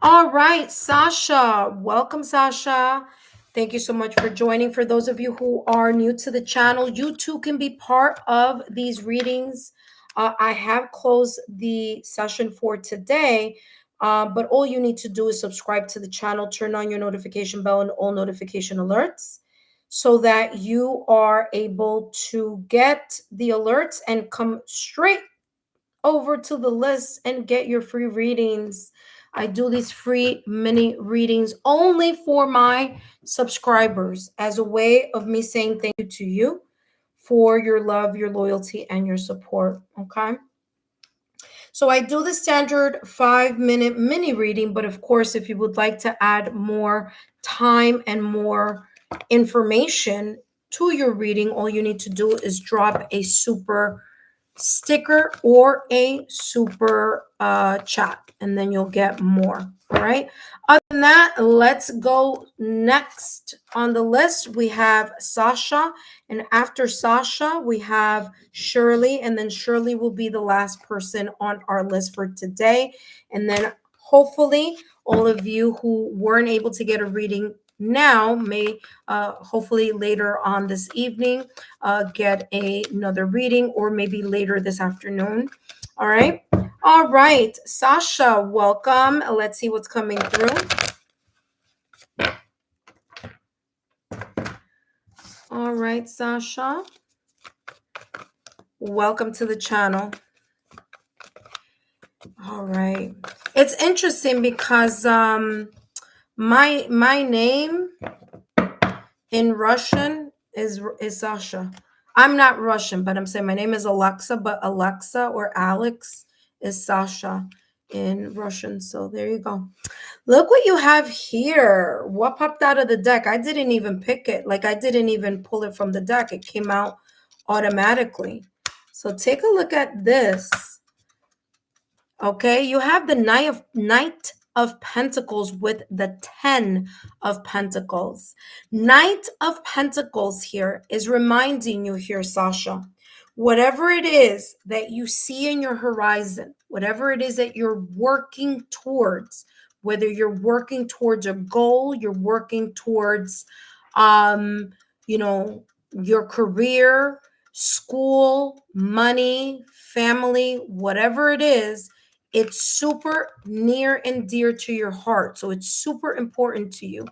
All right, Sasha. Welcome, Sasha. Thank you so much for joining. For those of you who are new to the channel, you too can be part of these readings. I have closed the session for today, but all you need to do is subscribe to the channel, turn on your notification bell and all notification alerts so that you are able to get the alerts and come straight over to the list and get your free readings. I do these free mini readings only for my subscribers as a way of me saying thank you to you for your love, your loyalty, and your support. Okay. So I do the standard 5-minute mini reading, but of course, if you would like to add more time and more information to your reading, all you need to do is drop a super sticker or a super chat, and then you'll get more. All right. Other than that, let's go next on the list. We have Sasha, and after Sasha, we have Shirley, and then Shirley will be the last person on our list for today. And then hopefully, all of you who weren't able to get a reading now may hopefully later on this evening get another reading, or maybe later this afternoon. All right. All right, Sasha, welcome. Let's see what's coming through. All right, Sasha, welcome to the channel. All right. It's interesting because my name in Russian is Sasha. I'm not Russian, but I'm saying my name is Alexa, but Alexa or Alex is Sasha in Russian. So there you go. Look what you have here. What popped out of the deck? I didn't even pick it. Like, I didn't even pull it from the deck. It came out automatically. So take a look at this. Okay, you have the Knight of Pentacles with the 10 of Pentacles. Knight of Pentacles here is reminding you here, Sasha, whatever it is that you see in your horizon, whatever it is that you're working towards, whether you're working towards a goal, you're working towards, you know, your career, school, money, family, whatever it is, it's super near and dear to your heart. So it's super important to you.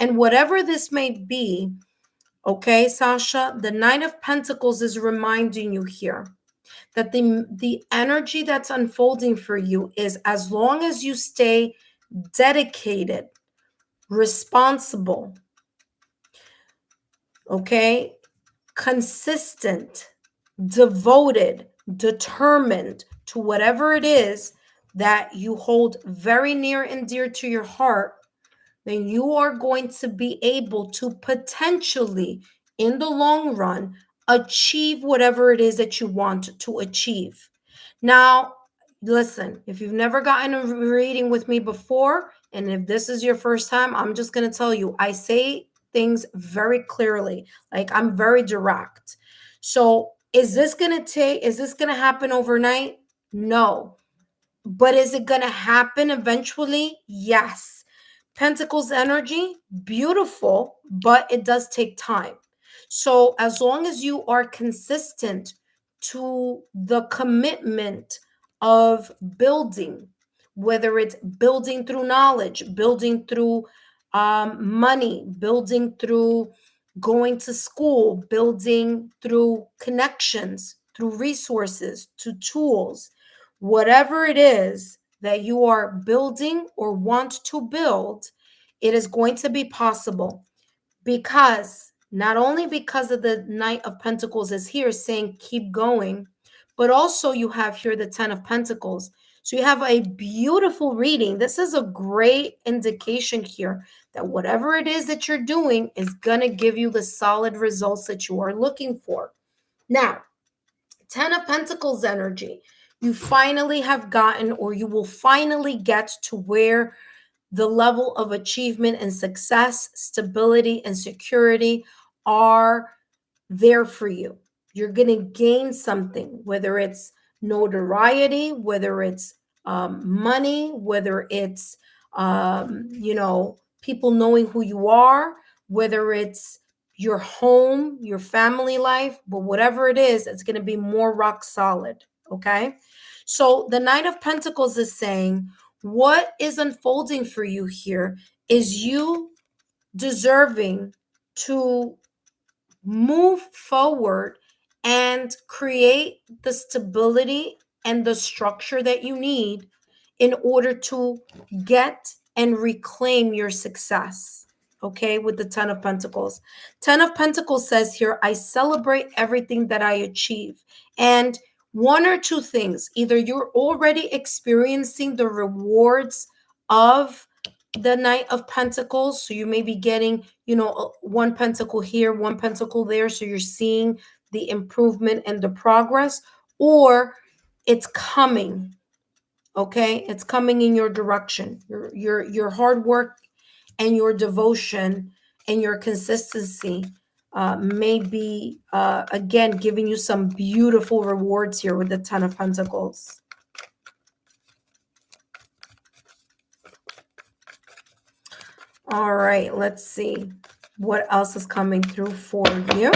And whatever this may be, okay, Sasha, the Nine of Pentacles is reminding you here that the energy that's unfolding for you is, as long as you stay dedicated, responsible, okay, consistent, devoted, determined to whatever it is that you hold very near and dear to your heart, then you are going to be able to potentially, in the long run, achieve whatever it is that you want to achieve. Now, listen, if you've never gotten a reading with me before, and if this is your first time, I'm just going to tell you, I say things very clearly. Like, I'm very direct. So, is this going to happen overnight? No. But is it going to happen eventually? Yes. Pentacles energy, beautiful, but it does take time. So as long as you are consistent to the commitment of building, whether it's building through knowledge, building through money, building through going to school, building through connections, through resources, to tools, whatever it is that you are building or want to build, it is going to be possible, because not only because of the Knight of Pentacles is here saying keep going, but also you have here the 10 of Pentacles. So you have a beautiful reading. This is a great indication here that whatever it is that you're doing is going to give you the solid results that you are looking for. Now, 10 of Pentacles energy, you finally have gotten, or you will finally get to where the level of achievement and success, stability and security are there for you. You're going to gain something, whether it's notoriety, whether it's money, whether it's, people knowing who you are, whether it's your home, your family life, but whatever it is, it's going to be more rock solid. Okay. So the Knight of Pentacles is saying, what is unfolding for you here is you deserving to move forward and create the stability and the structure that you need in order to get and reclaim your success. Okay, with the 10 of Pentacles. 10 of Pentacles says here, I celebrate everything that I achieve. And one or two things, either you're already experiencing the rewards of the Knight of Pentacles, so you may be getting, one pentacle here, one pentacle there, so you're seeing the improvement and the progress, or it's coming. Okay, it's coming in your direction. Your hard work and your devotion and your consistency may be again giving you some beautiful rewards here with the 10 of Pentacles. All right, let's see what else is coming through for you.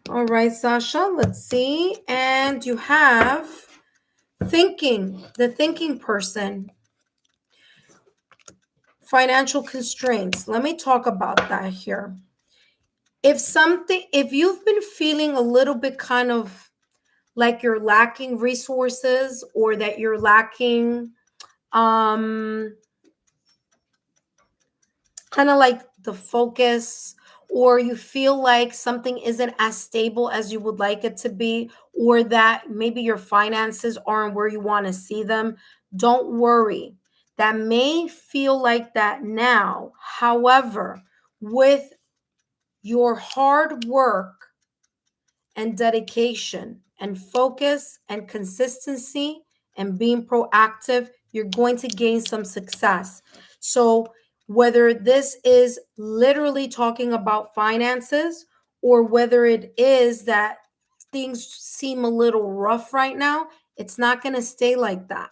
All right, Sasha, let's see. And you have The thinking person, financial constraints. Let me talk about that here. If you've been feeling a little bit kind of like you're lacking resources, or that you're lacking um kind of like the focus, or you feel like something isn't as stable as you would like it to be, or that maybe your finances aren't where you want to see them, don't worry. That may feel like that now. However, with your hard work and dedication and focus and consistency and being proactive, you're going to gain some success. So, whether this is literally talking about finances, or whether it is that things seem a little rough right now, it's not going to stay like that.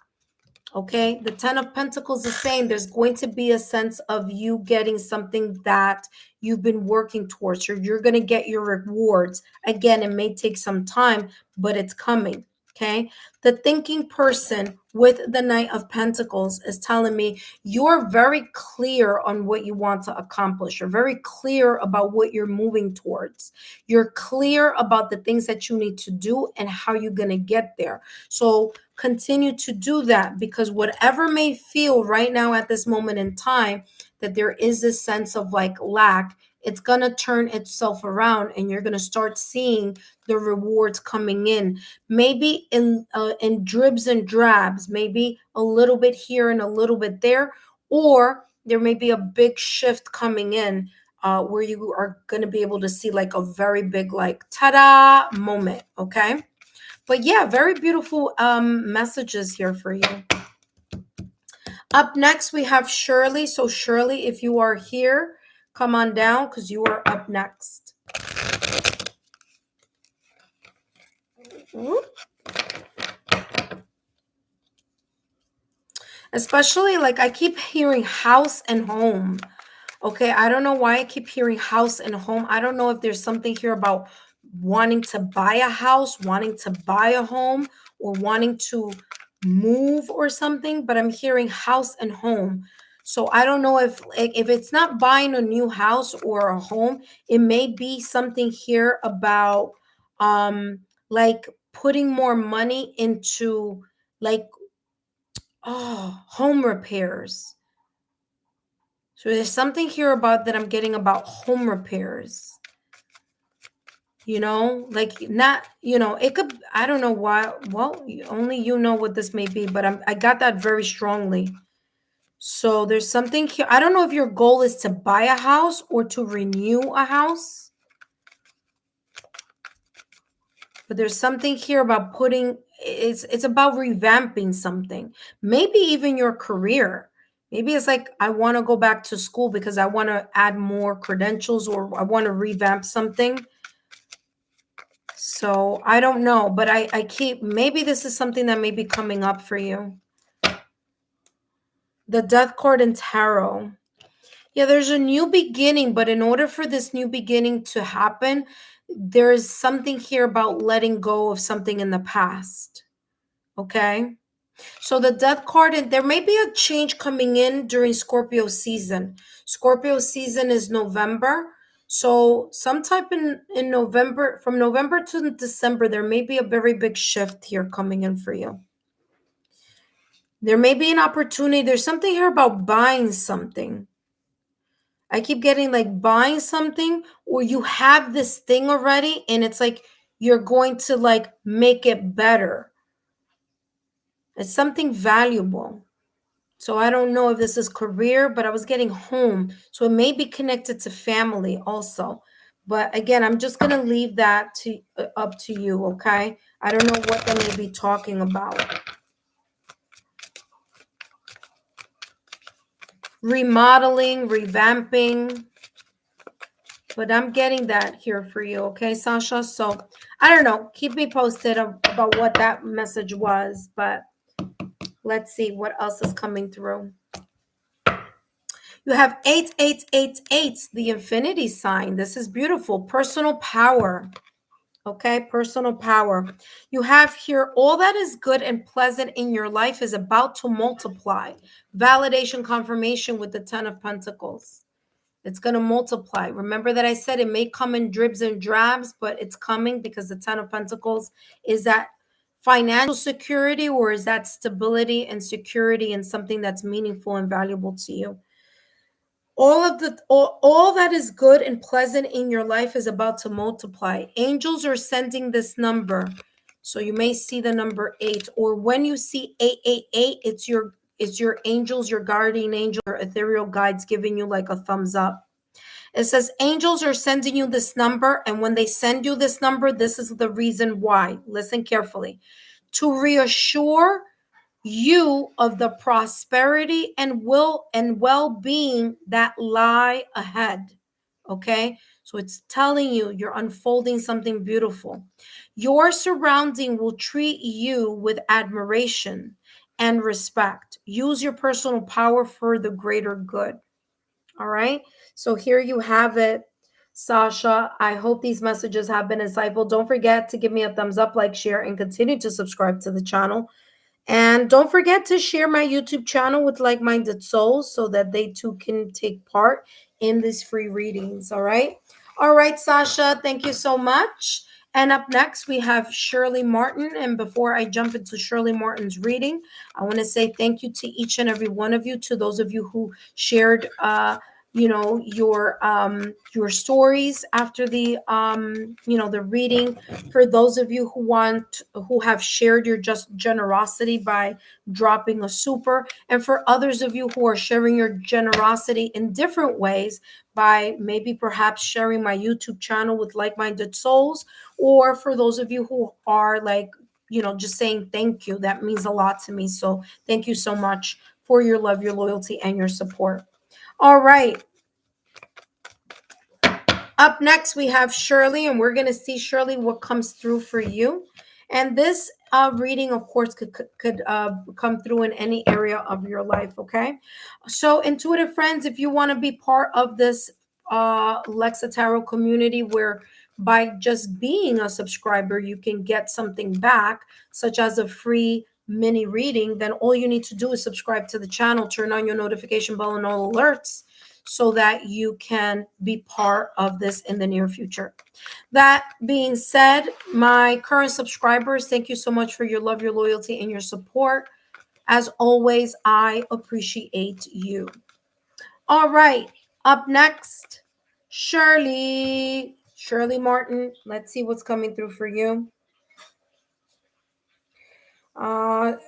Okay, the 10 of Pentacles is saying there's going to be a sense of you getting something that you've been working towards, or you're going to get your rewards. Again, it may take some time, but it's coming. Okay, the thinking person with the Knight of Pentacles is telling me you're very clear on what you want to accomplish. You're very clear about what you're moving towards. You're clear about the things that you need to do and how you're going to get there. So continue to do that, because whatever may feel right now at this moment in time that there is this sense of like lack, it's going to turn itself around, and you're going to start seeing the rewards coming in, maybe in dribs and drabs, maybe a little bit here and a little bit there, or there may be a big shift coming in, where you are going to be able to see like a very big like ta-da moment. Okay, but yeah, very beautiful messages here for you. Up next, we have Shirley. So Shirley, if you are here, come on down because you are up next. Especially like I keep hearing house and home. Okay, I don't know why I keep hearing house and home. I don't know if there's something here about wanting to buy a house, wanting to buy a home, or wanting to move or something, but I'm hearing house and home. So I don't know if it's not buying a new house or a home, it may be something here about like putting more money into like home repairs. So there's something here about that I'm getting about home repairs. Like not, it could, I don't know why. Well, only you know what this may be, but I got that very strongly. So there's something here. I don't know if your goal is to buy a house or to renew a house. But there's something here about it's about revamping something. Maybe even your career. Maybe it's like I want to go back to school because I want to add more credentials, or I want to revamp something. So I don't know, but I keep, maybe this is something that may be coming up for you. The Death card in Tarot. Yeah, there's a new beginning, but in order for this new beginning to happen, there's something here about letting go of something in the past. Okay? So the Death card, and there may be a change coming in during Scorpio season. Scorpio season is November. So sometime in November, from November to December, there may be a very big shift here coming in for you. There may be an opportunity. There's something here about buying something. I keep getting like buying something, or you have this thing already and it's like you're going to like make it better. It's something valuable. So I don't know if this is career, but I was getting home. So it may be connected to family also. But again, I'm just going to leave that to up to you, okay? I don't know what they may be talking about. Remodeling, revamping. But I'm getting that here for you, okay, Sasha? So I don't know. Keep me posted about what that message was. But let's see what else is coming through. You have 8888, the infinity sign. This is beautiful. Personal power. Okay, personal power. You have here all that is good and pleasant in your life is about to multiply. Validation, confirmation with the Ten of Pentacles. It's going to multiply. Remember that I said it may come in dribs and drabs, but it's coming because the Ten of Pentacles is that financial security, or is that stability and security in something that's meaningful and valuable to you. All that is good and pleasant in your life is about to multiply. Angels are sending this number. So you may see the number 8, or when you see 888, it's your angels, your guardian angel, your ethereal guides giving you like a thumbs up. It says angels are sending you this number, and when they send you this number, this is the reason why. Listen carefully. To reassure you of the prosperity and well-being that lie ahead. Okay? So it's telling you you're unfolding something beautiful. Your surrounding will treat you with admiration and respect. Use your personal power for the greater good. All right. So here you have it, Sasha. I hope these messages have been insightful. Don't forget to give me a thumbs up, like, share, and continue to subscribe to the channel. And don't forget to share my YouTube channel with like-minded souls so that they too can take part in these free readings. All right. All right, Sasha. Thank you so much. And up next, we have Shirley Martin. And before I jump into Shirley Martin's reading, I want to say thank you to each and every one of you, to those of you who shared your stories after the the reading. For those of you who have shared your just generosity by dropping a super, and for others of you who are sharing your generosity in different ways by maybe perhaps sharing my YouTube channel with like-minded souls, or for those of you who are like just saying thank you. That means a lot to me. So thank you so much for your love, your loyalty, and your support. All right. Up next, we have Shirley, and we're going to see, Shirley, what comes through for you. And this reading, of course, could come through in any area of your life, okay? So, intuitive friends, if you want to be part of this Lexa Tarot community, where by just being a subscriber, you can get something back, such as a free mini reading, then all you need to do is subscribe to the channel, turn on your notification bell and all alerts, so that you can be part of this in the near future. That being said, my current subscribers, thank you so much for your love, your loyalty, and your support. As always, I appreciate you. All right, up next, Shirley Martin. Let's see what's coming through for you.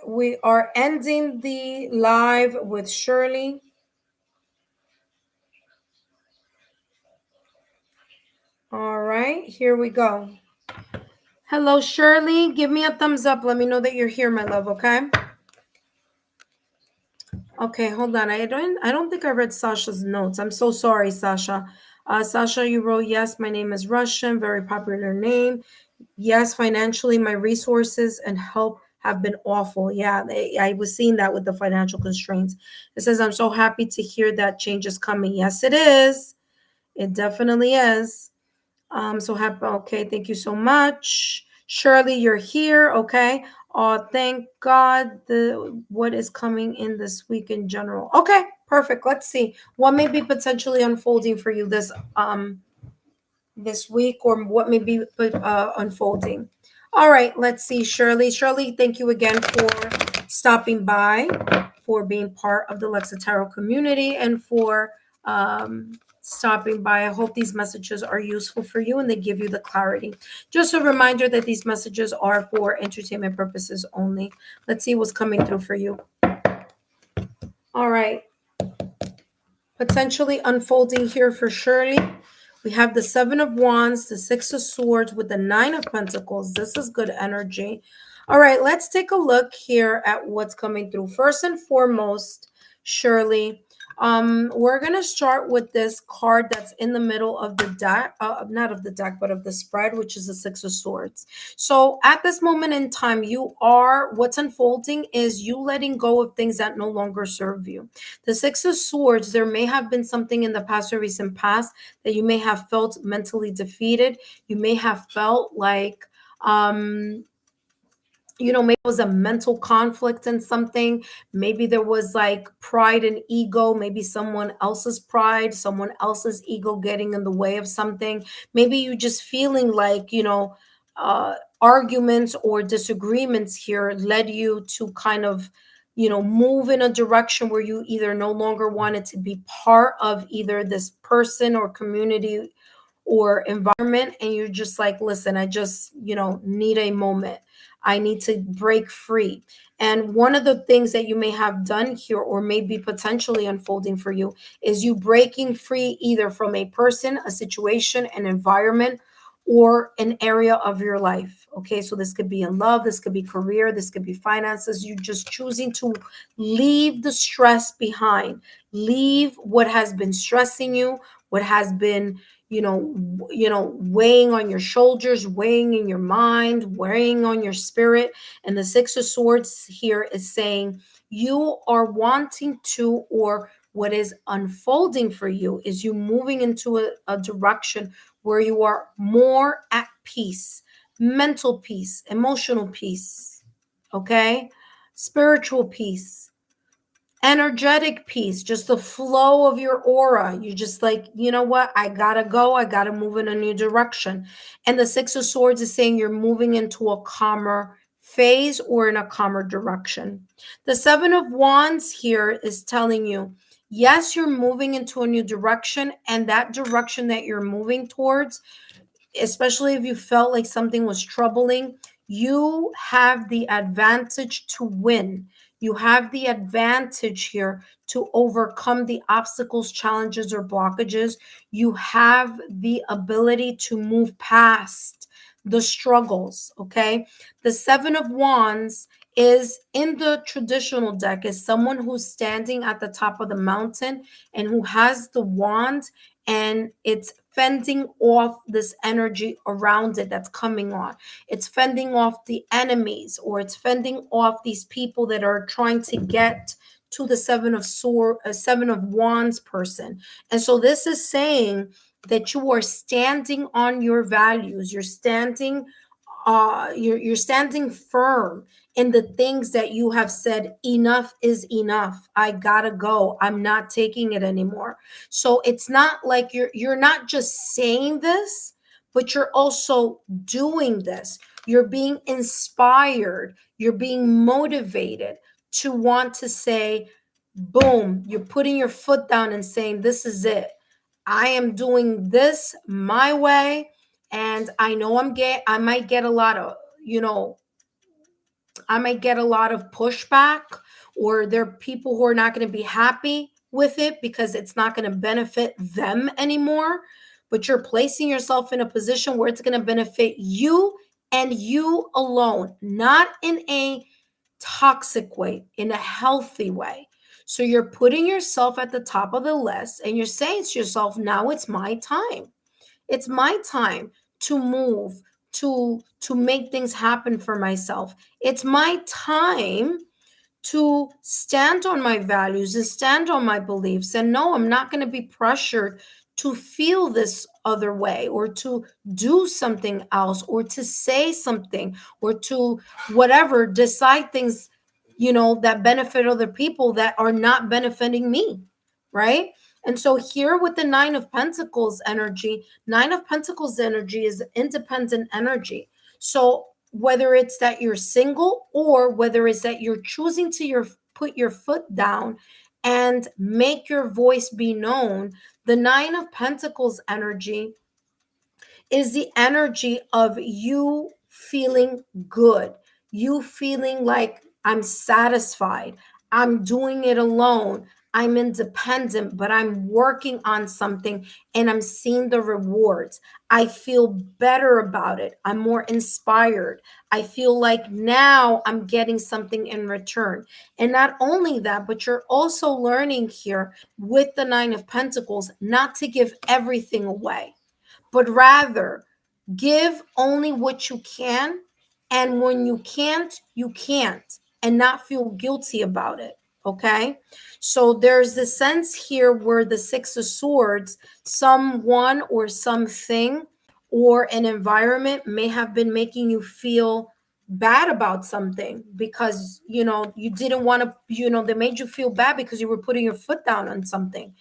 We are ending the live with Shirley. All right, here we go. Hello, Shirley. Give me a thumbs up. Let me know that you're here, my love, okay? Okay, hold on. I don't think I read Sasha's notes. I'm so sorry, Sasha. Sasha, you wrote, yes, my name is Russian, very popular name. Yes, financially, my resources and help have been awful. Yeah, I was seeing that with the financial constraints. It says, I'm so happy to hear that change is coming. Yes, it is. It definitely is. So happy. Okay, thank you so much. Shirley, you're here. Okay. Thank God. What is coming in this week in general? Okay, perfect. Let's see what may be potentially unfolding for you this week, or what may be unfolding. All right, let's see, Shirley. Shirley, thank you again for stopping by, for being part of the Lexa Tarot community, and for stopping by. I hope these messages are useful for you and they give you the clarity. Just a reminder that these messages are for entertainment purposes only. Let's see what's coming through for you. All right. Potentially unfolding here for Shirley. We have the Seven of Wands, the Six of Swords with the Nine of Pentacles. This is good energy. All right, let's take a look here at what's coming through. First and foremost, Shirley, We're gonna start with this card that's in the middle of the deck, not of the deck, but of the spread, which is the Six of Swords. So at this moment in time, what's unfolding is you letting go of things that no longer serve you. The Six of Swords, there may have been something in the past or recent past that you may have felt mentally defeated. You may have felt like, maybe it was a mental conflict in something. Maybe there was like pride and ego, maybe someone else's pride, someone else's ego getting in the way of something. Maybe you just feeling like, arguments or disagreements here led you to kind of, move in a direction where you either no longer wanted to be part of either this person or community or environment, and you're just like, listen, I just, need a moment. I need to break free. And one of the things that you may have done here or may be potentially unfolding for you is you breaking free either from a person, a situation, an environment, or an area of your life. Okay, so this could be in love, this could be career, this could be finances. You're just choosing to leave the stress behind, leave what has been stressing you, what has been, weighing on your shoulders, weighing in your mind, weighing on your spirit. And the Six of Swords here is saying you are wanting to, or what is unfolding for you is you moving into a direction where you are more at peace, mental peace, emotional peace, okay, spiritual peace, energetic peace, just the flow of your aura. You just like, you know what? I gotta go. I gotta move in a new direction. And the Six of Swords is saying you're moving into a calmer phase or in a calmer direction. The Seven of Wands here is telling you, yes, you're moving into a new direction, and that direction that you're moving towards, especially if you felt like something was troubling, you have the advantage to win. You have the advantage here to overcome the obstacles, challenges, or blockages. You have the ability to move past the struggles, okay? The Seven of Wands is in the traditional deck is someone who's standing at the top of the mountain and who has the wand, and it's fending off this energy around it that's coming on. It's fending off the enemies, or it's fending off these people that are trying to get to the Seven of Wands person. And so this is saying that you are standing on your values. You're standing firm in the things that you have said. Enough is enough. I gotta go. I'm not taking it anymore. So it's not like you're not just saying this, but you're also doing this. You're being inspired, you're being motivated to want to say, boom, you're putting your foot down and saying, this is it. I am doing this my way. And I know I might get a lot of, I might get a lot of pushback, or there are people who are not going to be happy with it because it's not going to benefit them anymore. But you're placing yourself in a position where it's going to benefit you and you alone, not in a toxic way, in a healthy way. So you're putting yourself at the top of the list and you're saying to yourself, now it's my time. It's my time to move, to make things happen for myself. It's my time to stand on my values and stand on my beliefs. And no, I'm not going to be pressured to feel this other way, or to do something else, or to say something, or to whatever, decide things, that benefit other people that are not benefiting me. Right. And so here with the Nine of Pentacles energy is independent energy. So whether it's that you're single, or whether it's that you're choosing to put your foot down and make your voice be known, the Nine of Pentacles energy is the energy of you feeling good, you feeling like, I'm satisfied, I'm doing it alone, I'm independent, but I'm working on something and I'm seeing the rewards. I feel better about it. I'm more inspired. I feel like now I'm getting something in return. And not only that, but you're also learning here with the Nine of Pentacles not to give everything away, but rather give only what you can. And when you can't, you can't, and not feel guilty about it. Okay. So there's the sense here where the Six of Swords, someone or something or an environment may have been making you feel bad about something because you didn't want to, they made you feel bad because you were putting your foot down on something.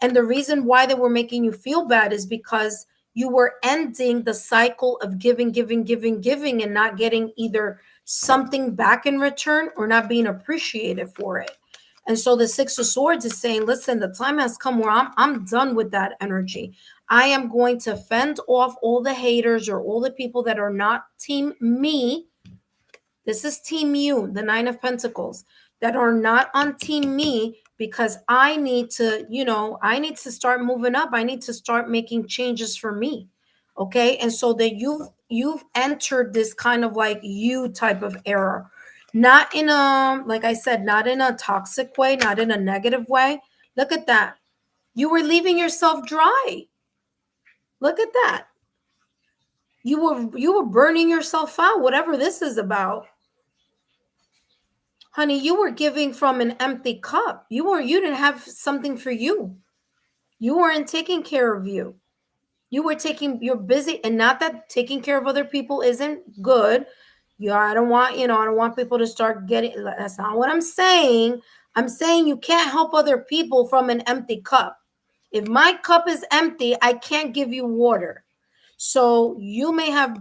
And the reason why they were making you feel bad is because you were ending the cycle of giving, giving, giving, giving, and not getting either something back in return or not being appreciated for it. And so the Six of Swords is saying, listen, the time has come where I'm done with that energy. I am going to fend off all the haters or all the people that are not team me. This is team you, the Nine of Pentacles, that are not on team me, because I need to, I need to start moving up. I need to start making changes for me. Okay. And so that you've entered this kind of like you type of era. Not in a, like I said, not in a toxic way, not in a negative way. Look at that. You were leaving yourself dry. Look at that. You were burning yourself out, whatever this is about. Honey, you were giving from an empty cup. You didn't have something for you. You weren't taking care of you. You're busy, and not that taking care of other people isn't good. I don't want, I don't want people to start getting, that's not what I'm saying. I'm saying you can't help other people from an empty cup. If my cup is empty, I can't give you water. So you may have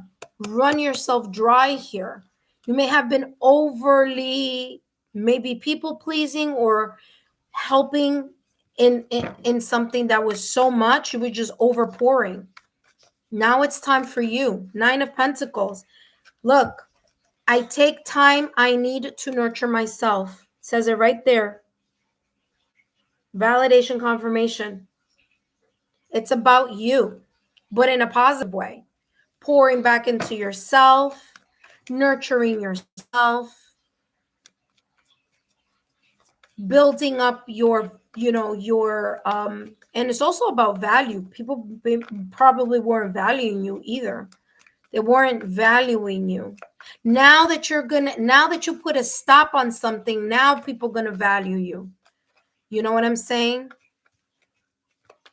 run yourself dry here. You may have been overly maybe people pleasing or helping in something that was so much, you were just overpouring. Now it's time for you. Nine of Pentacles. Look, I take time I need to nurture myself. It says it right there. Validation, confirmation. It's about you, but in a positive way. Pouring back into yourself, nurturing yourself, building up your and it's also about value. People probably weren't valuing you either. They weren't valuing you. Now that you put a stop on something, now people gonna value you. You know what I'm saying?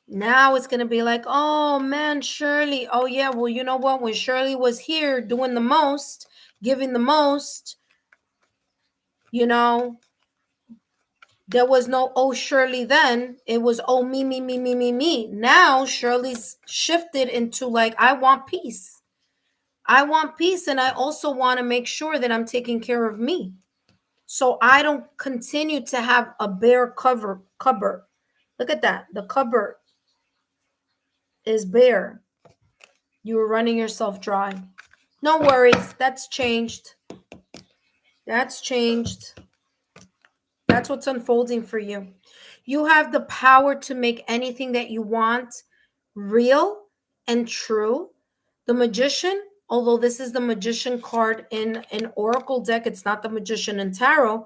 Now it's gonna be like, oh man, Shirley. Oh yeah, well, you know what? When Shirley was here doing the most, giving the most, you know, there was no oh Shirley then. It was oh me, me, me, me, me, me. Now Shirley's shifted into like, I want peace. I want peace, and I also want to make sure that I'm taking care of me. So I don't continue to have a bare cupboard. Look at that. The cupboard is bare. You were running yourself dry. No worries. That's changed. That's changed. That's what's unfolding for you. You have the power to make anything that you want real and true. The Magician, although this is the Magician card in an Oracle deck, it's not the Magician in Tarot,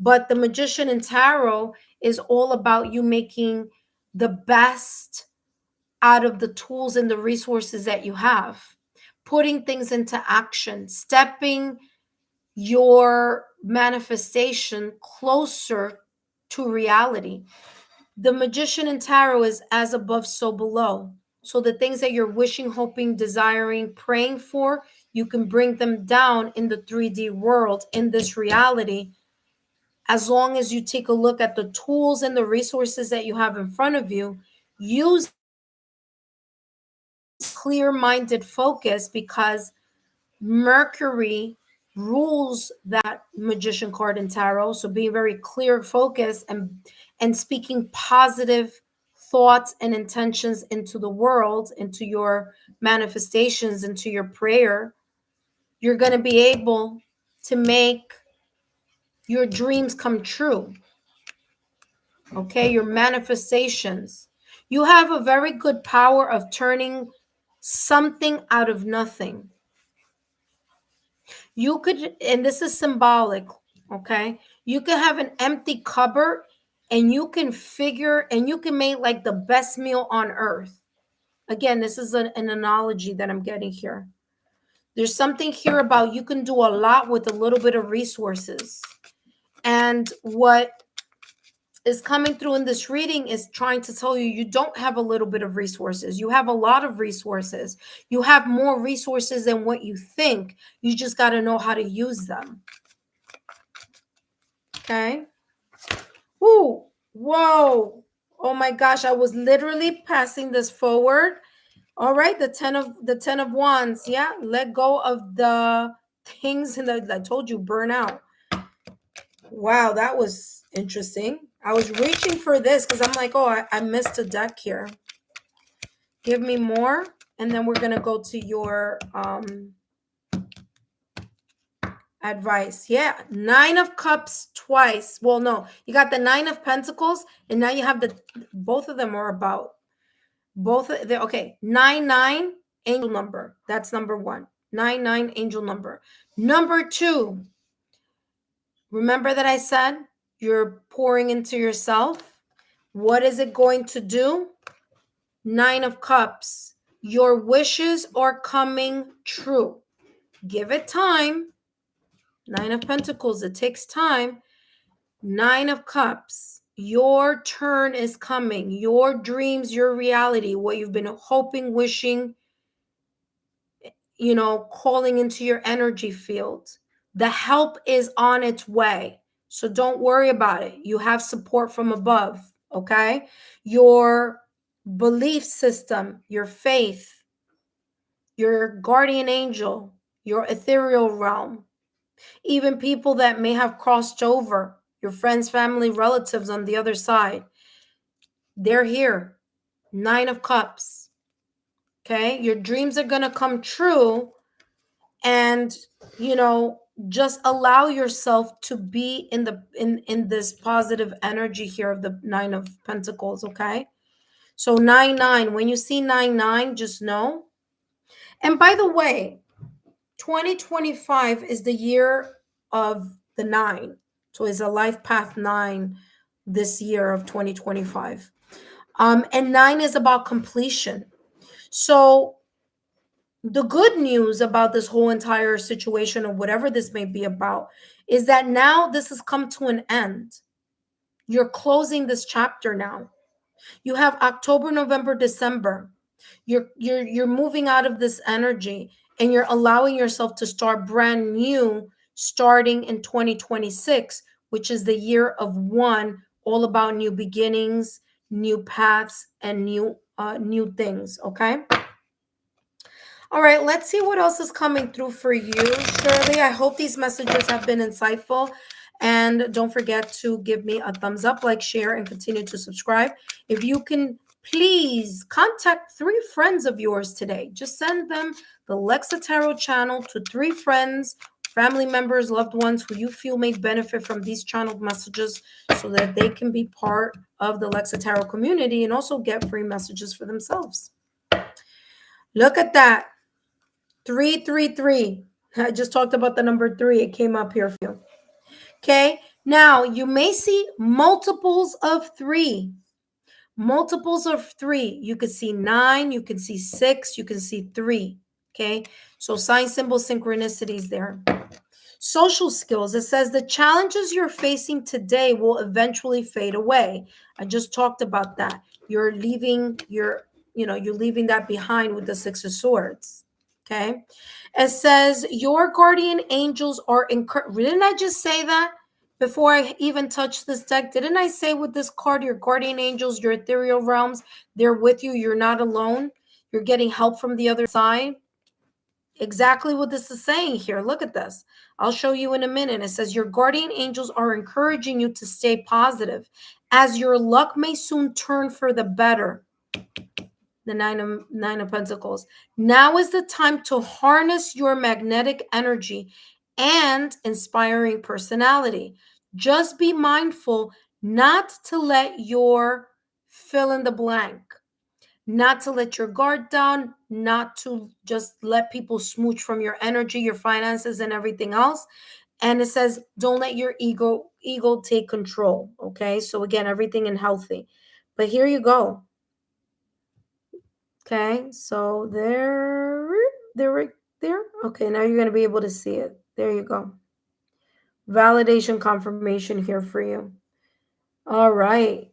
but the Magician in Tarot is all about you making the best out of the tools and the resources that you have, putting things into action, stepping your manifestation closer to reality. The Magician in Tarot is as above, so below. So the things that you're wishing, hoping, desiring, praying for, you can bring them down in the 3D world, in this reality, as long as you take a look at the tools and the resources that you have in front of you. Use clear-minded focus, because Mercury rules that Magician card in Tarot. So being very clear, focused, and speaking positive thoughts and intentions into the world, into your manifestations, into your prayer, you're going to be able to make your dreams come true. Okay, your manifestations. You have a very good power of turning something out of nothing. You could, and this is symbolic, okay? You could have an empty cupboard and you can figure and you can make like the best meal on earth. Again, this is an analogy that I'm getting here. There's something here about you can do a lot with a little bit of resources. And what is coming through in this reading is trying to tell you you don't have a little bit of resources. You have a lot of resources. You have more resources than what you think. You just got to know how to use them. Okay. Ooh, whoa. Oh my gosh, I was literally passing this forward. All right, the 10 of wands. Yeah, let go of the things in the I told you burn out. Wow, that was interesting. I was reaching for this because I'm like, oh, I missed a deck here. Give me more, and then we're gonna go to your advice. Yeah, 9 of Cups twice. Well, no, you got the 9 of Pentacles, and now you have the both of them are about both of the okay. 9 angel number. That's number 1. 9 angel number. Number 2. Remember that I said you're pouring into yourself. What is it going to do? 9 of Cups. Your wishes are coming true. Give it time. 9 of Pentacles. It takes time. 9 of Cups. Your turn is coming. Your dreams, your reality, what you've been hoping, wishing, calling into your energy field. The help is on its way. So don't worry about it. You have support from above, okay? Your belief system, your faith, your guardian angel, your ethereal realm, even people that may have crossed over, your friends, family, relatives on the other side, they're here. 9 of Cups, okay? Your dreams are going to come true, and just allow yourself to be in this positive energy here of the 9 of Pentacles, okay? So 9 when you see 9 just know. And by the way, 2025 is the year of the 9. So it's a life path 9 this year of 2025. And 9 is about completion. So the good news about this whole entire situation, or whatever this may be about, is that now this has come to an end. You're closing this chapter now. You have October, November, December. You're moving out of this energy, and you're allowing yourself to start brand new, starting in 2026, which is the year of 1, all about new beginnings, new paths, and new things. Okay. All right, let's see what else is coming through for you, Shirley. I hope these messages have been insightful. And don't forget to give me a thumbs up, like, share, and continue to subscribe. If you can, please contact 3 friends of yours today. Just send them the Lexa Tarot channel to 3 friends, family members, loved ones who you feel may benefit from these channeled messages, so that they can be part of the Lexa Tarot community and also get free messages for themselves. Look at that. 333. I just talked about the number 3. It came up here for you. Okay. Now you may see multiples of 3. Multiples of 3. You could see 9. You can see 6. You can see 3. Okay. So sign, symbol, synchronicities there. Social skills. It says the challenges you're facing today will eventually fade away. I just talked about that. You're leaving you're leaving that behind with the 6 of Swords. Okay. It says your guardian angels are encouraged. Didn't I just say that before I even touched this deck? Didn't I say with this card, your guardian angels, your ethereal realms, they're with you. You're not alone. You're getting help from the other side. Exactly what this is saying here. Look at this. I'll show you in a minute. It says your guardian angels are encouraging you to stay positive, as your luck may soon turn for the better. The nine of Pentacles. Now is the time to harness your magnetic energy and inspiring personality. Just be mindful not to let your fill in the blank, not to let your guard down, not to just let people smooch from your energy, your finances, and everything else. And it says, don't let your ego take control. Okay, so again, everything in healthy. But here you go. Okay, so there, there. Okay, now you're gonna be able to see it. There you go. Validation confirmation here for you. All right.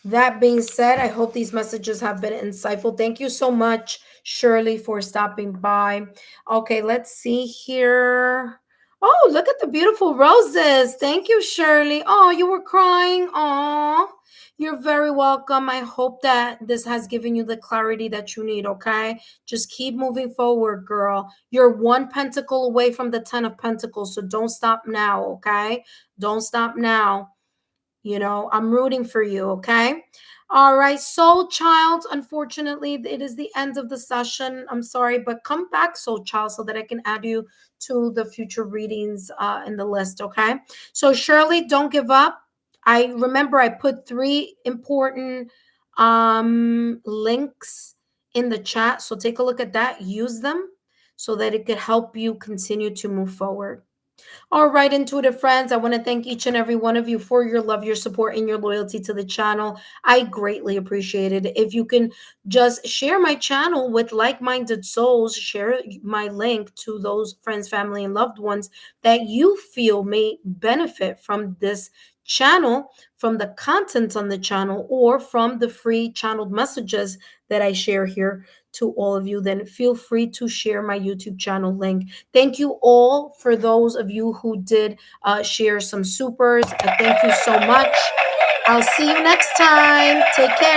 That being said, I hope these messages have been insightful. Thank you so much, Shirley, for stopping by. Okay, let's see here. Oh, look at the beautiful roses. Thank you, Shirley. Oh, you were crying. Oh, you're very welcome. I hope that this has given you the clarity that you need, okay? Just keep moving forward, girl. You're one pentacle away from the 10 of Pentacles, so don't stop now, okay? Don't stop now. I'm rooting for you, okay? All right, soul child, unfortunately it is the end of the session. I'm sorry, but come back, soul child, so that I can add you to the future readings in the list, okay? So Shirley, don't give up. I remember I put 3 important links in the chat, so take a look at that, use them so that it could help you continue to move forward. All right, intuitive friends, I want to thank each and every one of you for your love, your support, and your loyalty to the channel. I greatly appreciate it. If you can just share my channel with like-minded souls, share my link to those friends, family, and loved ones that you feel may benefit from this channel, from the content on the channel, or from the free channeled messages that I share here to all of you, then feel free to share my YouTube channel link. Thank you all for those of you who did share some supers. Thank you so much. I'll see you next time. Take care.